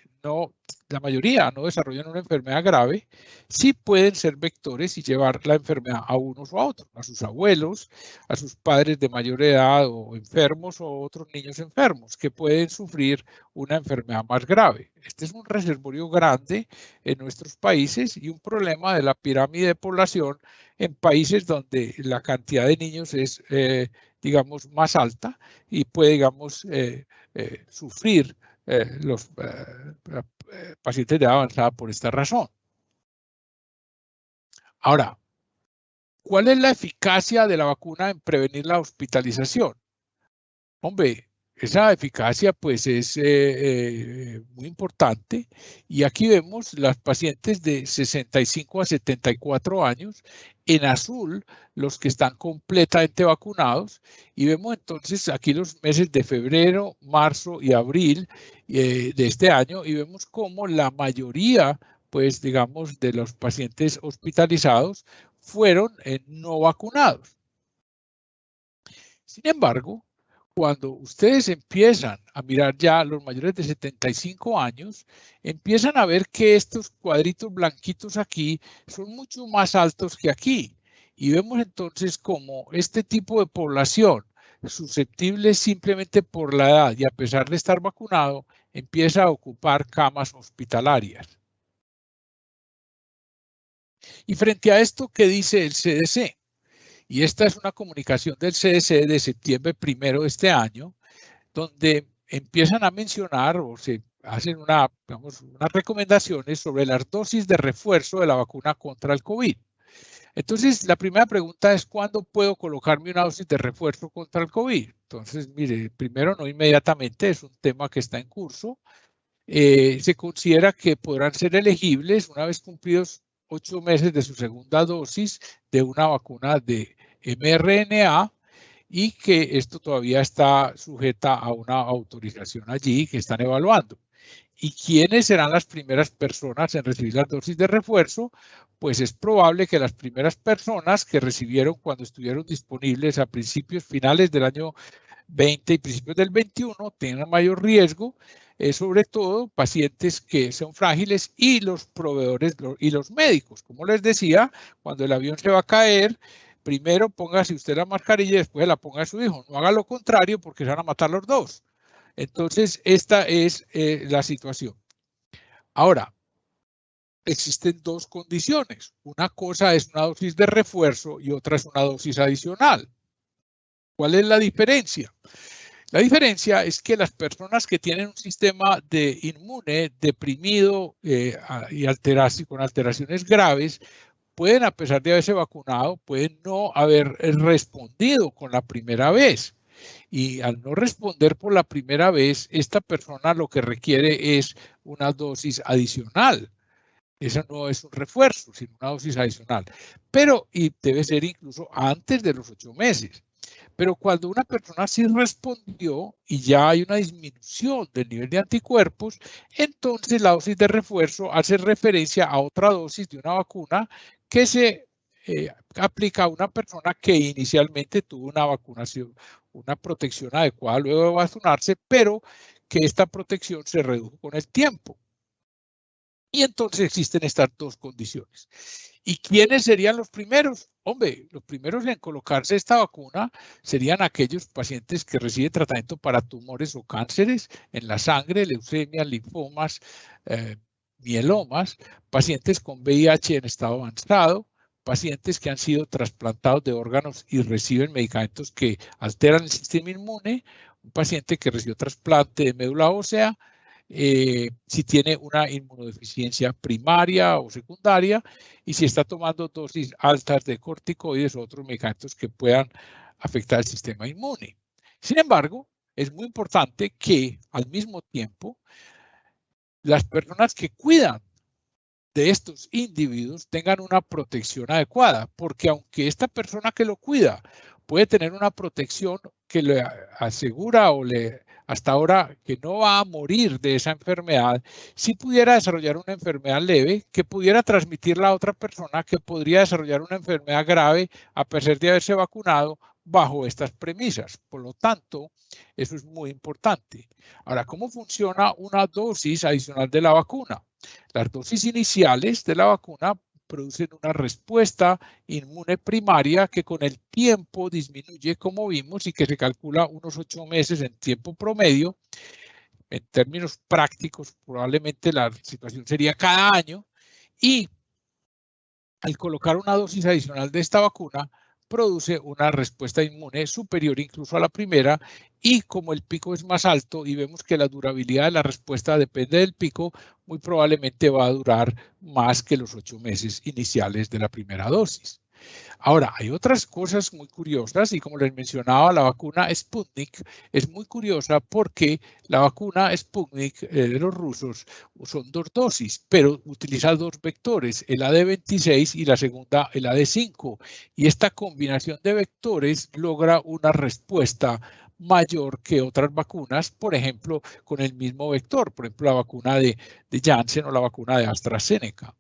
la mayoría no desarrollan una enfermedad grave, sí pueden ser vectores y llevar la enfermedad a unos o a otros, a sus abuelos, a sus padres de mayor edad o enfermos o otros niños enfermos que pueden sufrir una enfermedad más grave. Este es un reservorio grande en nuestros países y un problema de la pirámide de población en países donde la cantidad de niños es, digamos, más alta y puede, digamos, sufrir los pacientes de edad avanzada por esta razón. Ahora, ¿cuál es la eficacia de la vacuna en prevenir la hospitalización? Hombre, esa eficacia pues es muy importante y aquí vemos las pacientes de 65 a 74 años, en azul los que están completamente vacunados y vemos entonces aquí los meses de febrero, marzo y abril de este año y vemos cómo la mayoría pues digamos de los pacientes hospitalizados fueron no vacunados. Sin embargo, cuando ustedes empiezan a mirar ya los mayores de 75 años, empiezan a ver que estos cuadritos blanquitos aquí son mucho más altos que aquí. Y vemos entonces como este tipo de población susceptible simplemente por la edad y a pesar de estar vacunado, empieza a ocupar camas hospitalarias. Y frente a esto, ¿qué dice el CDC? Y esta es una comunicación del CDC de septiembre 1 de este año, donde empiezan a mencionar o se hacen unas recomendaciones sobre las dosis de refuerzo de la vacuna contra el COVID. Entonces, la primera pregunta es, ¿cuándo puedo colocarme una dosis de refuerzo contra el COVID? Entonces, mire, primero no inmediatamente, es un tema que está en curso. Se considera que podrán ser elegibles una vez cumplidos 8 meses de su segunda dosis de una vacuna de mRNA y que esto todavía está sujeta a una autorización allí que están evaluando. ¿Y quiénes serán las primeras personas en recibir las dosis de refuerzo? Pues es probable que las primeras personas que recibieron cuando estuvieron disponibles a principios finales del año 20 y principios del 21 tengan mayor riesgo sobre todo pacientes que son frágiles y los proveedores y los médicos. Como les decía, cuando el avión se va a caer, primero póngase usted la mascarilla y después la ponga a su hijo. No haga lo contrario porque se van a matar los dos. Entonces, esta es la situación. Ahora, existen dos condiciones. Una cosa es una dosis de refuerzo y otra es una dosis adicional. ¿Cuál es la diferencia? La diferencia es que las personas que tienen un sistema de inmune deprimido y con alteraciones graves pueden, a pesar de haberse vacunado, pueden no haber respondido con la primera vez. Y al no responder por la primera vez, esta persona lo que requiere es una dosis adicional. Esa no es un refuerzo, sino una dosis adicional. Y debe ser incluso antes de los 8 meses. Pero cuando una persona sí respondió y ya hay una disminución del nivel de anticuerpos, entonces la dosis de refuerzo hace referencia a otra dosis de una vacuna que se aplica a una persona que inicialmente tuvo una vacunación, una protección adecuada luego de vacunarse, pero que esta protección se redujo con el tiempo. Y entonces existen estas dos condiciones. ¿Y quiénes serían los primeros? Hombre, los primeros en colocarse esta vacuna serían aquellos pacientes que reciben tratamiento para tumores o cánceres en la sangre, leucemias, linfomas, mielomas, pacientes con VIH en estado avanzado, pacientes que han sido trasplantados de órganos y reciben medicamentos que alteran el sistema inmune, un paciente que recibió trasplante de médula ósea, si tiene una inmunodeficiencia primaria o secundaria y si está tomando dosis altas de corticoides o otros medicamentos que puedan afectar el sistema inmune. Sin embargo, es muy importante que al mismo tiempo las personas que cuidan de estos individuos tengan una protección adecuada, porque aunque esta persona que lo cuida puede tener una protección que le asegura hasta ahora que no va a morir de esa enfermedad, si pudiera desarrollar una enfermedad leve que pudiera transmitirla a otra persona que podría desarrollar una enfermedad grave a pesar de haberse vacunado bajo estas premisas. Por lo tanto, eso es muy importante. Ahora, ¿cómo funciona una dosis adicional de la vacuna? Las dosis iniciales de la vacuna producen una respuesta inmune primaria que con el tiempo disminuye, como vimos, y que se calcula unos 8 meses en tiempo promedio. En términos prácticos, probablemente la situación sería cada año. Y al colocar una dosis adicional de esta vacuna, produce una respuesta inmune superior incluso a la primera, y como el pico es más alto y vemos que la durabilidad de la respuesta depende del pico, muy probablemente va a durar más que los 8 meses iniciales de la primera dosis. Ahora, hay otras cosas muy curiosas y como les mencionaba, la vacuna Sputnik es muy curiosa porque la vacuna Sputnik de los rusos son 2 dosis, pero utiliza 2 vectores, el AD26 y la segunda, el AD5. Y esta combinación de vectores logra una respuesta mayor que otras vacunas, por ejemplo, con el mismo vector, por ejemplo, la vacuna de Janssen o la vacuna de AstraZeneca.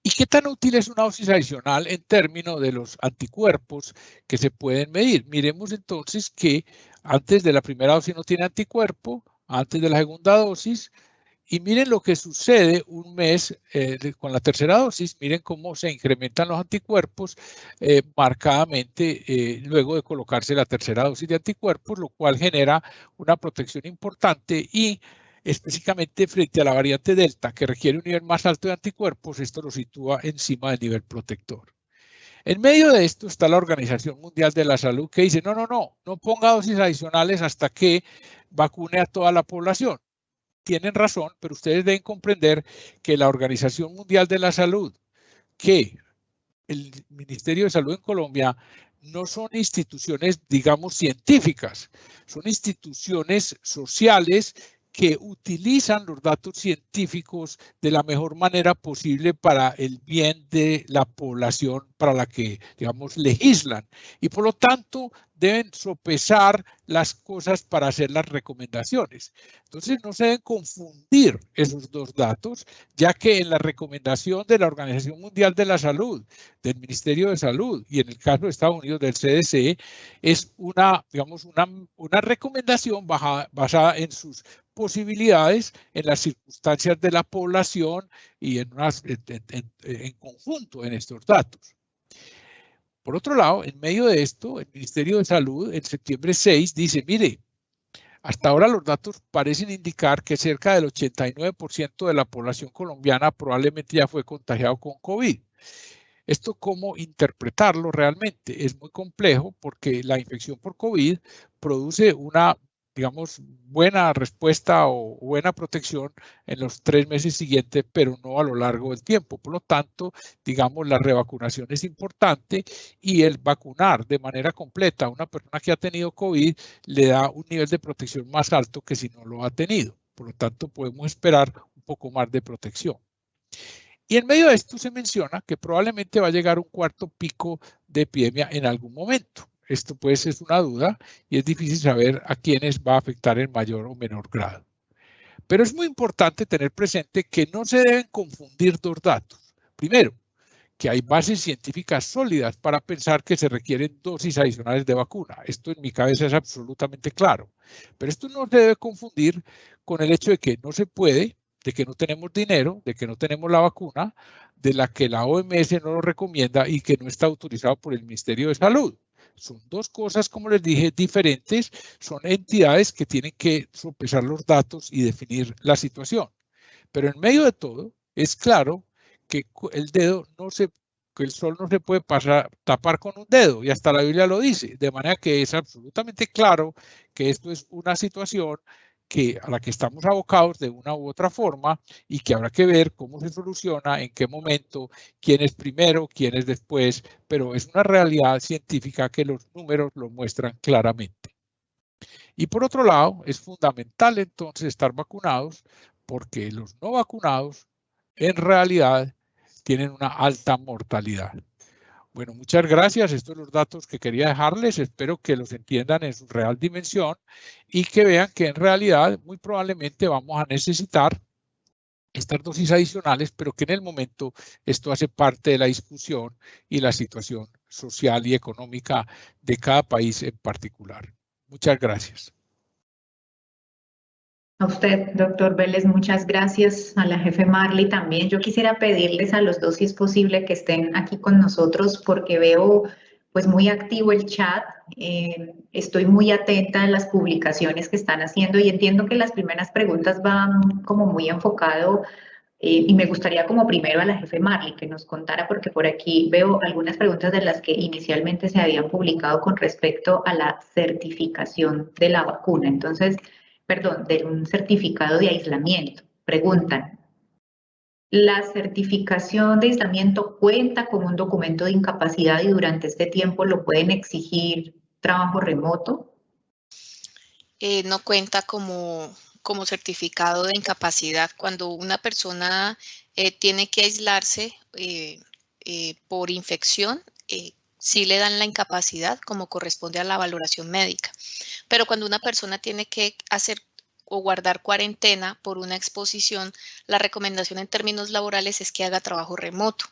¿Y qué tan útil es una dosis adicional en términos de los anticuerpos que se pueden medir? Miremos entonces que antes de la primera dosis no tiene anticuerpo, antes de la segunda dosis, y miren lo que sucede un mes con la tercera dosis. Miren cómo se incrementan los anticuerpos marcadamente luego de colocarse la tercera dosis de anticuerpos, lo cual genera una protección importante y específicamente frente a la variante Delta, que requiere un nivel más alto de anticuerpos, esto lo sitúa encima del nivel protector. En medio de esto está la Organización Mundial de la Salud que dice, no ponga dosis adicionales hasta que vacune a toda la población. Tienen razón, pero ustedes deben comprender que la Organización Mundial de la Salud, que el Ministerio de Salud en Colombia, no son instituciones, digamos, científicas, son instituciones sociales que utilizan los datos científicos de la mejor manera posible para el bien de la población para la que, digamos, legislan. Y por lo tanto, deben sopesar las cosas para hacer las recomendaciones. Entonces, no se deben confundir esos dos datos, ya que en la recomendación de la Organización Mundial de la Salud, del Ministerio de Salud y en el caso de Estados Unidos del CDC, es una, digamos, una recomendación basada en sus posibilidades, en las circunstancias de la población y en conjunto en estos datos. Por otro lado, en medio de esto, el Ministerio de Salud en septiembre 6 dice, mire, hasta ahora los datos parecen indicar que cerca del 89% de la población colombiana probablemente ya fue contagiado con COVID. ¿Esto cómo interpretarlo realmente? Es muy complejo porque la infección por COVID produce una, digamos, buena respuesta o buena protección en los 3 meses siguientes, pero no a lo largo del tiempo. Por lo tanto, digamos, la revacunación es importante y el vacunar de manera completa a una persona que ha tenido COVID le da un nivel de protección más alto que si no lo ha tenido. Por lo tanto, podemos esperar un poco más de protección. Y en medio de esto se menciona que probablemente va a llegar un cuarto pico de epidemia en algún momento. Esto pues es una duda y es difícil saber a quiénes va a afectar en mayor o menor grado. Pero es muy importante tener presente que no se deben confundir dos datos. Primero, que hay bases científicas sólidas para pensar que se requieren dosis adicionales de vacuna. Esto en mi cabeza es absolutamente claro. Pero esto no se debe confundir con el hecho de que no se puede, de que no tenemos dinero, de que no tenemos la vacuna, de la que la OMS no lo recomienda y que no está autorizado por el Ministerio de Salud. Son dos cosas, como les dije, diferentes. Son entidades que tienen que sopesar los datos y definir la situación. Pero en medio de todo, es claro que el sol no se puede tapar con un dedo, y hasta la Biblia lo dice, de manera que es absolutamente claro que esto es una situación a la que estamos abocados de una u otra forma y que habrá que ver cómo se soluciona, en qué momento, quién es primero, quién es después, pero es una realidad científica que los números lo muestran claramente. Y por otro lado, es fundamental entonces estar vacunados porque los no vacunados en realidad tienen una alta mortalidad. Bueno, muchas gracias. Estos son los datos que quería dejarles. Espero que los entiendan en su real dimensión y que vean que en realidad muy probablemente vamos a necesitar estas dosis adicionales, pero que en el momento esto hace parte de la discusión y la situación social y económica de cada país en particular. Muchas gracias. A usted, doctor Vélez, muchas gracias. A la jefe Marley también. Yo quisiera pedirles a los dos, si es posible, que estén aquí con nosotros porque veo pues muy activo el chat. Estoy muy atenta a las publicaciones que están haciendo y entiendo que las primeras preguntas van como muy enfocado y me gustaría como primero a la jefe Marley que nos contara, porque por aquí veo algunas preguntas de las que inicialmente se habían publicado con respecto a la certificación de la vacuna. Entonces, perdón, de un certificado de aislamiento. Preguntan, ¿la certificación de aislamiento cuenta como un documento de incapacidad y durante este tiempo lo pueden exigir trabajo remoto? No cuenta como certificado de incapacidad. Cuando una persona tiene que aislarse por infección, sí le dan la incapacidad como corresponde a la valoración médica. Pero cuando una persona tiene que hacer o guardar cuarentena por una exposición, la recomendación en términos laborales es que haga trabajo remoto.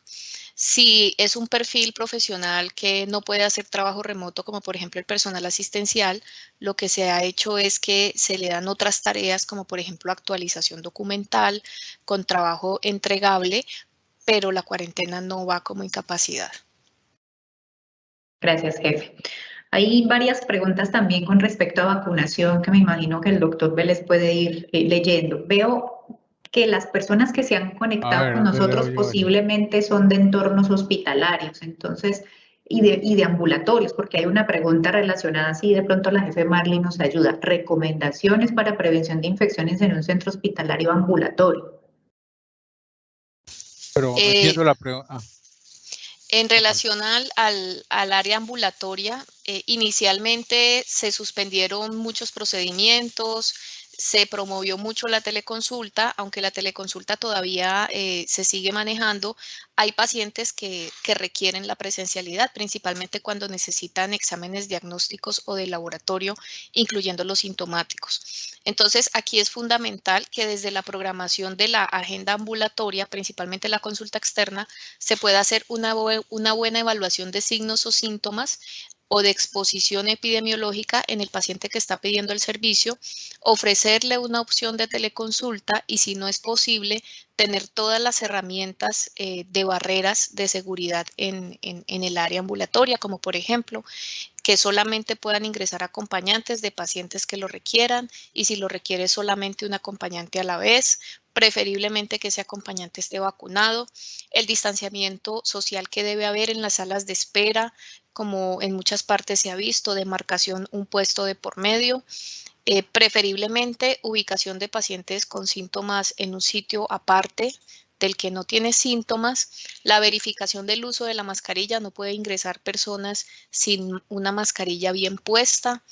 Si es un perfil profesional que no puede hacer trabajo remoto, como por ejemplo el personal asistencial, lo que se ha hecho es que se le dan otras tareas, como por ejemplo actualización documental con trabajo entregable, pero la cuarentena no va como incapacidad. Gracias, jefe. Hay varias preguntas también con respecto a vacunación que me imagino que el doctor Vélez puede ir leyendo. Veo que las personas que se han conectado con nosotros posiblemente son de entornos hospitalarios, entonces, y de ambulatorios, porque hay una pregunta relacionada, si de pronto la jefe Marley nos ayuda. Recomendaciones para prevención de infecciones en un centro hospitalario ambulatorio. Pero no entiendo la pregunta. En relación al área ambulatoria, inicialmente se suspendieron muchos procedimientos, se promovió mucho la teleconsulta, aunque la teleconsulta todavía se sigue manejando. Hay pacientes que requieren la presencialidad, principalmente cuando necesitan exámenes diagnósticos o de laboratorio, incluyendo los sintomáticos. Entonces, aquí es fundamental que desde la programación de la agenda ambulatoria, principalmente la consulta externa, se pueda hacer una buena evaluación de signos o síntomas o de exposición epidemiológica en el paciente que está pidiendo el servicio, ofrecerle una opción de teleconsulta y, si no es posible, tener todas las herramientas de barreras de seguridad en el área ambulatoria, como por ejemplo, que solamente puedan ingresar acompañantes de pacientes que lo requieran, y si lo requiere solamente un acompañante a la vez, preferiblemente que ese acompañante esté vacunado, el distanciamiento social que debe haber en las salas de espera, como en muchas partes se ha visto, demarcación un puesto de por medio, preferiblemente ubicación de pacientes con síntomas en un sitio aparte del que no tiene síntomas, la verificación del uso de la mascarilla, no puede ingresar personas sin una mascarilla bien puesta,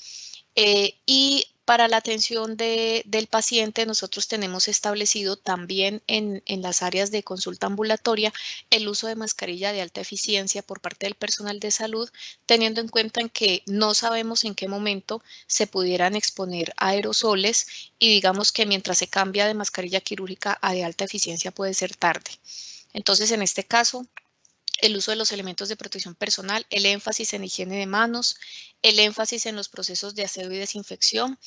y para la atención del paciente nosotros tenemos establecido también en las áreas de consulta ambulatoria el uso de mascarilla de alta eficiencia por parte del personal de salud, teniendo en cuenta en que no sabemos en qué momento se pudieran exponer aerosoles, y digamos que mientras se cambia de mascarilla quirúrgica a de alta eficiencia puede ser tarde. Entonces, en este caso, el uso de los elementos de protección personal, el énfasis en higiene de manos, el énfasis en los procesos de aseo y desinfección.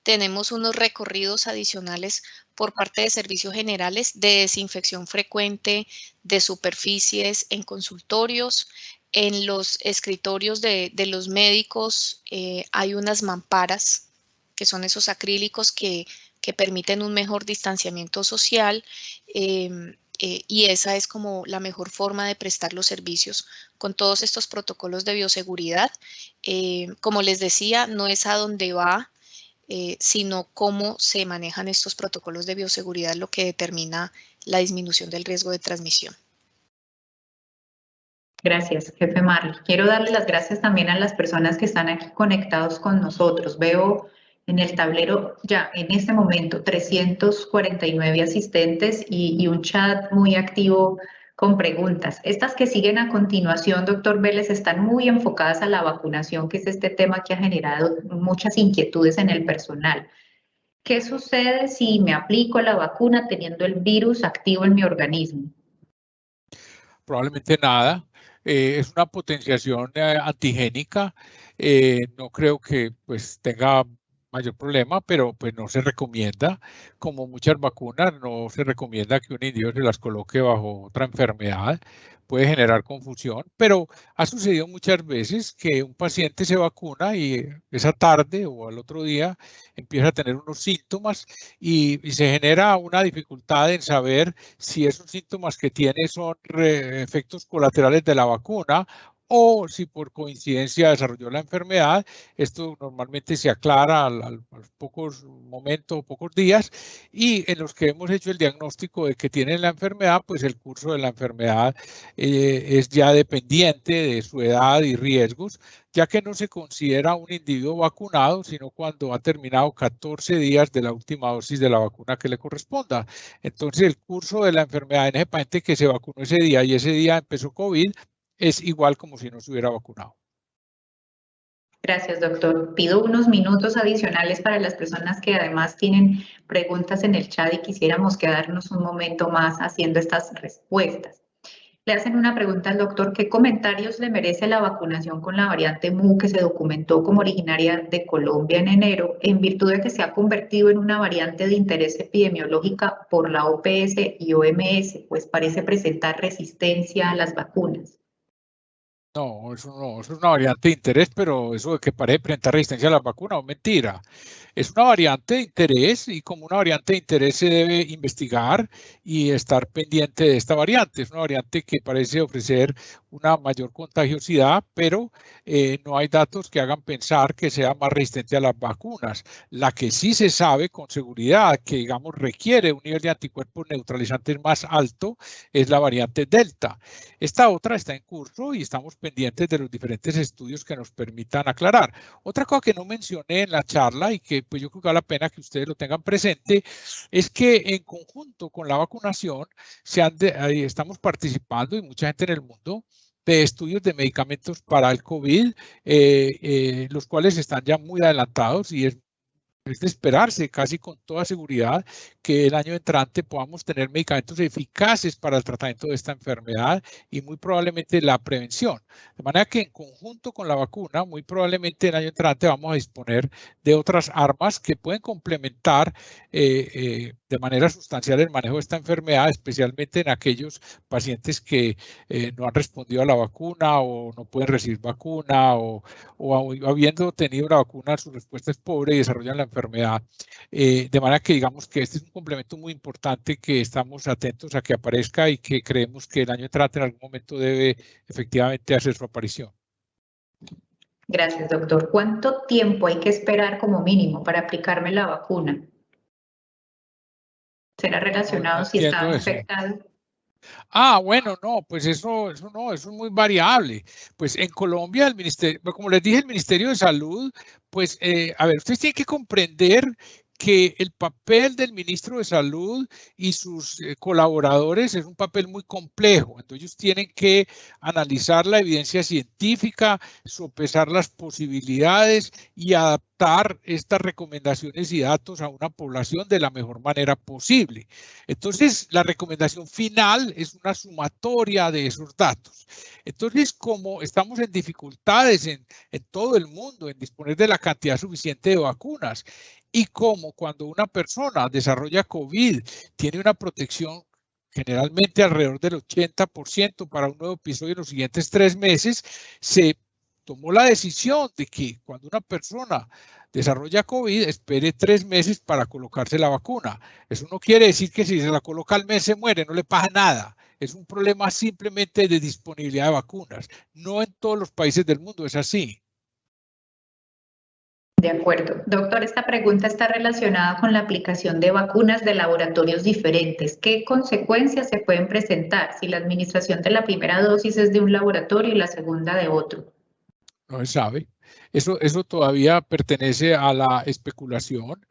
Tenemos unos recorridos adicionales por parte de servicios generales de desinfección frecuente de superficies en consultorios. En los escritorios de los médicos hay unas mamparas, que son esos acrílicos que permiten un mejor distanciamiento social, y esa es como la mejor forma de prestar los servicios con todos estos protocolos de bioseguridad. Como les decía, no es a dónde va, sino cómo se manejan estos protocolos de bioseguridad lo que determina la disminución del riesgo de transmisión. Gracias, jefe Marley. Quiero darle las gracias también a las personas que están aquí conectados con nosotros. Veo en el tablero ya en este momento 349 asistentes y un chat muy activo con preguntas. Estas que siguen a continuación, doctor Vélez, están muy enfocadas a la vacunación, que es este tema que ha generado muchas inquietudes en el personal. ¿Qué sucede si me aplico la vacuna teniendo el virus activo en mi organismo? Probablemente nada. Es una potenciación antigénica. No creo que pues tenga mayor problema, pero pues no se recomienda. Como muchas vacunas, no se recomienda que un individuo se las coloque bajo otra enfermedad. Puede generar confusión, pero ha sucedido muchas veces que un paciente se vacuna y esa tarde o al otro día empieza a tener unos síntomas y se genera una dificultad en saber si esos síntomas que tiene son efectos colaterales de la vacuna o si por coincidencia desarrolló la enfermedad. Esto normalmente se aclara a los pocos momentos, pocos días, y en los que hemos hecho el diagnóstico de que tienen la enfermedad, pues el curso de la enfermedad es ya dependiente de su edad y riesgos, ya que no se considera un individuo vacunado, sino cuando ha terminado 14 días de la última dosis de la vacuna que le corresponda. Entonces, el curso de la enfermedad en ese paciente que se vacunó ese día y ese día empezó COVID es igual como si no se hubiera vacunado. Gracias, doctor. Pido unos minutos adicionales para las personas que además tienen preguntas en el chat y quisiéramos quedarnos un momento más haciendo estas respuestas. Le hacen una pregunta al doctor: ¿qué comentarios le merece la vacunación con la variante Mu que se documentó como originaria de Colombia en enero, en virtud de que se ha convertido en una variante de interés epidemiológica por la OPS y OMS, pues parece presentar resistencia a las vacunas? No, eso es una variante de interés, pero eso de que parece presentar resistencia a la vacuna es mentira. Es una variante de interés y como una variante de interés se debe investigar y estar pendiente de esta variante. Es una variante que parece ofrecer una mayor contagiosidad, pero no hay datos que hagan pensar que sea más resistente a las vacunas. La que sí se sabe con seguridad que, digamos, requiere un nivel de anticuerpos neutralizantes más alto es la variante Delta. Esta otra está en curso y estamos pendientes de los diferentes estudios que nos permitan aclarar. Otra cosa que no mencioné en la charla y que pues yo creo que vale la pena que ustedes lo tengan presente es que en conjunto con la vacunación estamos participando, y mucha gente en el mundo, de estudios de medicamentos para el COVID, los cuales están ya muy adelantados, y es de esperarse casi con toda seguridad que el año entrante podamos tener medicamentos eficaces para el tratamiento de esta enfermedad y muy probablemente la prevención. De manera que en conjunto con la vacuna, muy probablemente el año entrante vamos a disponer de otras armas que pueden complementar de manera sustancial el manejo de esta enfermedad, especialmente en aquellos pacientes que no han respondido a la vacuna o no pueden recibir vacuna o habiendo tenido la vacuna, su respuesta es pobre y desarrollan la enfermedad. De manera que digamos que este es un complemento muy importante que estamos atentos a que aparezca y que creemos que el año entrante en algún momento debe efectivamente hacer su aparición. Gracias, doctor. ¿Cuánto tiempo hay que esperar como mínimo para aplicarme la vacuna? ¿Será relacionado si está infectado? Bueno, no, pues eso es muy variable. Pues en Colombia, el ministerio, como les dije, el Ministerio de Salud, pues, a ver, ustedes tienen que comprender que el papel del ministro de Salud y sus colaboradores es un papel muy complejo. Entonces ellos tienen que analizar la evidencia científica, sopesar las posibilidades y adaptar estas recomendaciones y datos a una población de la mejor manera posible. Entonces la recomendación final es una sumatoria de esos datos. Entonces, como estamos en dificultades en todo el mundo en disponer de la cantidad suficiente de vacunas, y como cuando una persona desarrolla COVID tiene una protección generalmente alrededor del 80% para un nuevo episodio en los siguientes 3 meses, se tomó la decisión de que cuando una persona desarrolla COVID, espere 3 meses para colocarse la vacuna. Eso no quiere decir que si se la coloca al mes se muere, no le pasa nada. Es un problema simplemente de disponibilidad de vacunas. No en todos los países del mundo es así. De acuerdo. Doctor, esta pregunta está relacionada con la aplicación de vacunas de laboratorios diferentes. ¿Qué consecuencias se pueden presentar si la administración de la primera dosis es de un laboratorio y la segunda de otro? No se sabe. Eso todavía pertenece a la especulación.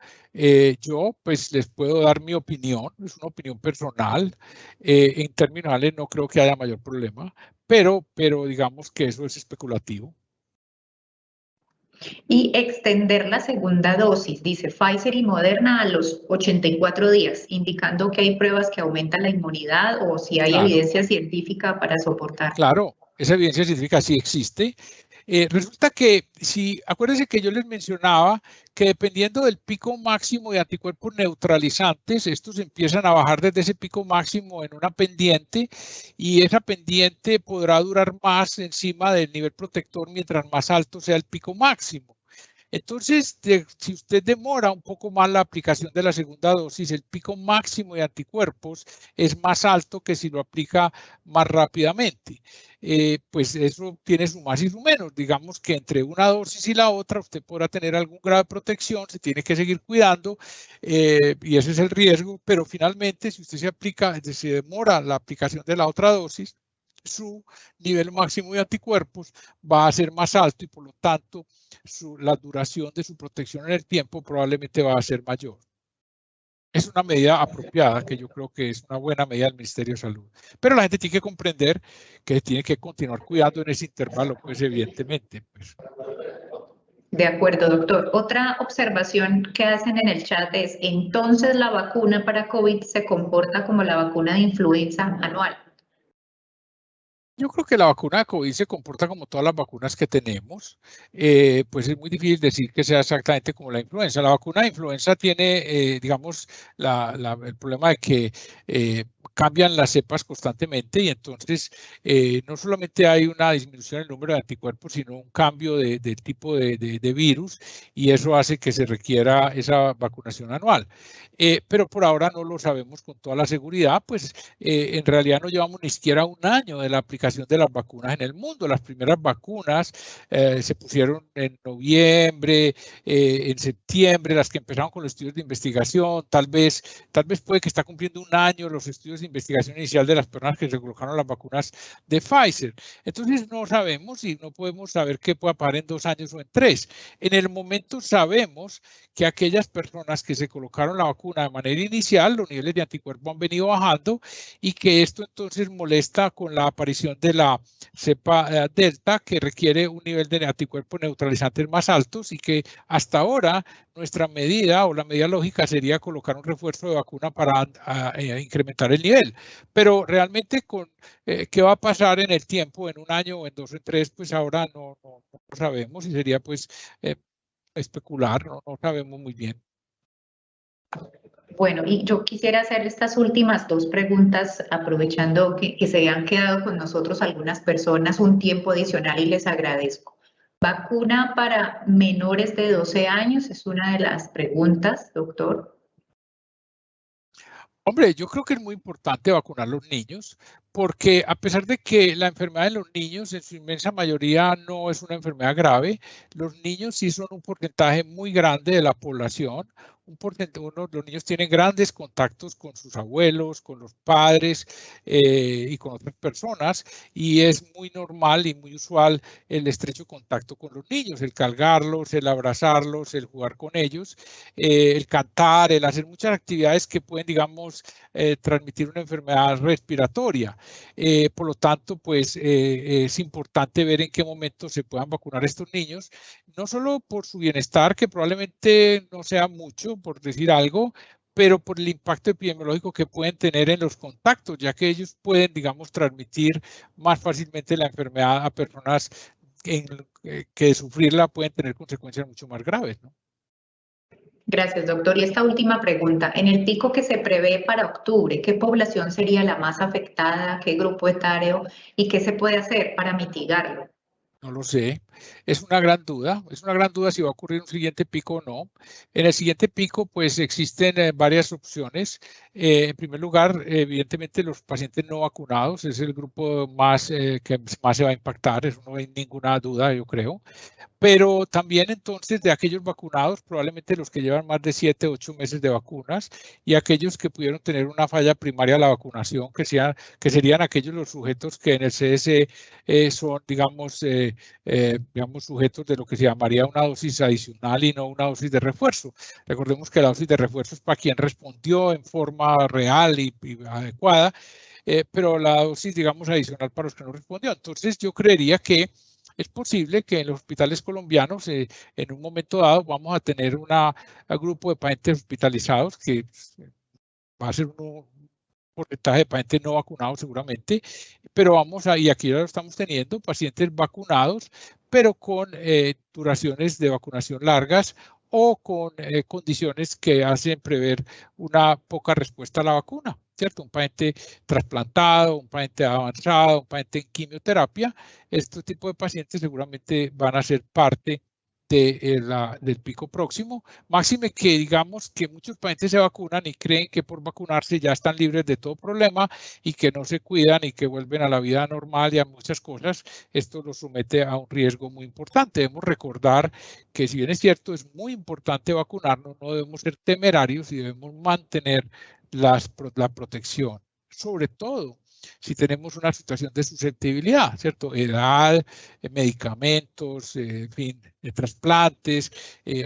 Yo pues les puedo dar mi opinión, es una opinión personal. En términos generales no creo que haya mayor problema, pero digamos que eso es especulativo. Y extender la segunda dosis, dice Pfizer y Moderna, a los 84 días, indicando que hay pruebas que aumentan la inmunidad o si hay evidencia científica para soportar. Claro, esa evidencia científica sí existe. Resulta que, acuérdense que yo les mencionaba que dependiendo del pico máximo de anticuerpos neutralizantes, estos empiezan a bajar desde ese pico máximo en una pendiente y esa pendiente podrá durar más encima del nivel protector mientras más alto sea el pico máximo. Entonces, si usted demora un poco más la aplicación de la segunda dosis, el pico máximo de anticuerpos es más alto que si lo aplica más rápidamente. Pues eso tiene su más y su menos. Digamos que entre una dosis y la otra usted podrá tener algún grado de protección, se tiene que seguir cuidando y ese es el riesgo, pero finalmente si usted se demora la aplicación de la otra dosis, su nivel máximo de anticuerpos va a ser más alto y por lo tanto la duración de su protección en el tiempo probablemente va a ser mayor. Es una medida apropiada que yo creo que es una buena medida del Ministerio de Salud. Pero la gente tiene que comprender que tiene que continuar cuidando en ese intervalo, pues evidentemente. Pues. De acuerdo, doctor. Otra observación que hacen en el chat es, entonces la vacuna para COVID se comporta como la vacuna de influenza anual. Yo creo que la vacuna de COVID se comporta como todas las vacunas que tenemos. Pues es muy difícil decir que sea exactamente como la influenza. La vacuna de influenza tiene, digamos, el problema de que cambian las cepas constantemente y entonces no solamente hay una disminución del número de anticuerpos, sino un cambio de tipo de virus y eso hace que se requiera esa vacunación anual. Pero por ahora no lo sabemos con toda la seguridad, pues en realidad no llevamos ni siquiera un año de la aplicación de las vacunas en el mundo. Las primeras vacunas se pusieron en noviembre, en septiembre, las que empezaron con los estudios de investigación, tal vez puede que está cumpliendo un año los estudios de investigación inicial de las personas que se colocaron las vacunas de Pfizer. Entonces no sabemos y no podemos saber qué puede pasar en 2 años o en 3. En el momento sabemos que aquellas personas que se colocaron la vacuna de manera inicial, los niveles de anticuerpos han venido bajando y que esto entonces molesta con la aparición de la cepa Delta, que requiere un nivel de anticuerpos neutralizantes más altos, y que hasta ahora nuestra medida o la medida lógica sería colocar un refuerzo de vacuna para incrementar el nivel. Pero realmente con qué va a pasar en el tiempo, en 1 año o en 2 o en 3, pues ahora no sabemos, y sería pues especular, no sabemos muy bien. Bueno, y yo quisiera hacer estas últimas 2 preguntas, aprovechando que se han quedado con nosotros algunas personas un tiempo adicional y les agradezco. ¿Vacuna para menores de 12 años? Es una de las preguntas, doctor. Hombre, yo creo que es muy importante vacunar a los niños, porque a pesar de que la enfermedad de los niños en su inmensa mayoría no es una enfermedad grave, los niños sí son un porcentaje muy grande de la población. Los niños tienen grandes contactos con sus abuelos, con los padres y con otras personas, y es muy normal y muy usual el estrecho contacto con los niños, el cargarlos, el abrazarlos, el jugar con ellos, el cantar, el hacer muchas actividades que pueden, digamos, transmitir una enfermedad respiratoria. Por lo tanto, pues es importante ver en qué momento se puedan vacunar estos niños, no solo por su bienestar, que probablemente no sea mucho, por decir algo, pero por el impacto epidemiológico que pueden tener en los contactos, ya que ellos pueden, digamos, transmitir más fácilmente la enfermedad a personas que de sufrirla pueden tener consecuencias mucho más graves, ¿no? Gracias, doctor. Y esta última pregunta, en el pico que se prevé para octubre, ¿qué población sería la más afectada? ¿Qué grupo etario? ¿Y qué se puede hacer para mitigarlo? No lo sé, es una gran duda si va a ocurrir un siguiente pico o no. En el siguiente pico, pues existen varias opciones. En primer lugar, evidentemente los pacientes no vacunados es el grupo más que más se va a impactar, eso no hay ninguna duda, yo creo. Pero también entonces de aquellos vacunados, probablemente los que llevan más de 7, 8 meses de vacunas, y aquellos que pudieron tener una falla primaria de la vacunación, que serían aquellos los sujetos que en el CDC son, digamos, sujetos de lo que se llamaría una dosis adicional y no una dosis de refuerzo. Recordemos que la dosis de refuerzo es para quien respondió en forma real y adecuada, pero la dosis, digamos, adicional para los que no respondió. Entonces yo creería que es posible que en los hospitales colombianos en un momento dado vamos a tener un grupo de pacientes hospitalizados que va a ser un porcentaje de pacientes no vacunados seguramente, pero y aquí lo estamos teniendo, pacientes vacunados, pero con duraciones de vacunación largas o con condiciones que hacen prever una poca respuesta a la vacuna, ¿cierto? Un paciente trasplantado, un paciente avanzado, un paciente en quimioterapia, este tipo de pacientes seguramente van a ser parte del pico próximo, máxime que digamos que muchos pacientes se vacunan y creen que por vacunarse ya están libres de todo problema y que no se cuidan y que vuelven a la vida normal y a muchas cosas. Esto los somete a un riesgo muy importante. Debemos recordar que, si bien es cierto, es muy importante vacunarnos, no debemos ser temerarios y debemos mantener la protección, sobre todo si tenemos una situación de susceptibilidad, ¿cierto? Edad, medicamentos, en fin, trasplantes,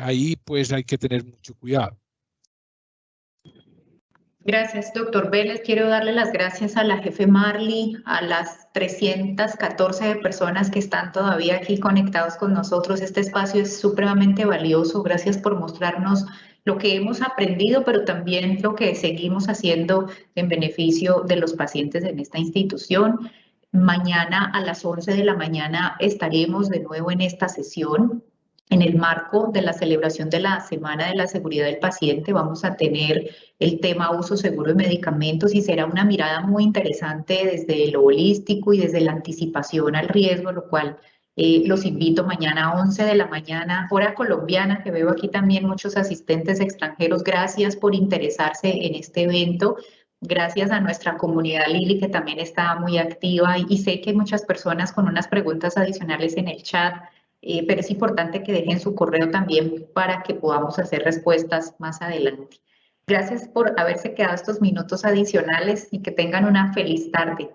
ahí pues hay que tener mucho cuidado. Gracias, doctor Vélez. Quiero darle las gracias a la jefe Marley, a las 314 personas que están todavía aquí conectados con nosotros. Este espacio es supremamente valioso. Gracias por mostrarnos lo que hemos aprendido, pero también lo que seguimos haciendo en beneficio de los pacientes en esta institución. Mañana a las 11 de la mañana estaremos de nuevo en esta sesión. En el marco de la celebración de la Semana de la Seguridad del Paciente, vamos a tener el tema uso seguro de medicamentos y será una mirada muy interesante desde lo holístico y desde la anticipación al riesgo, lo cual los invito mañana a 11 de la mañana, hora colombiana, que veo aquí también muchos asistentes extranjeros. Gracias por interesarse en este evento. Gracias a nuestra comunidad Lili, que también está muy activa, y sé que hay muchas personas con unas preguntas adicionales en el chat. Pero es importante que dejen su correo también para que podamos hacer respuestas más adelante. Gracias por haberse quedado estos minutos adicionales y que tengan una feliz tarde.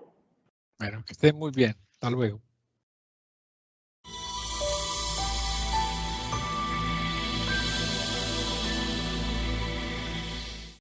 Bueno, que estén muy bien. Hasta luego.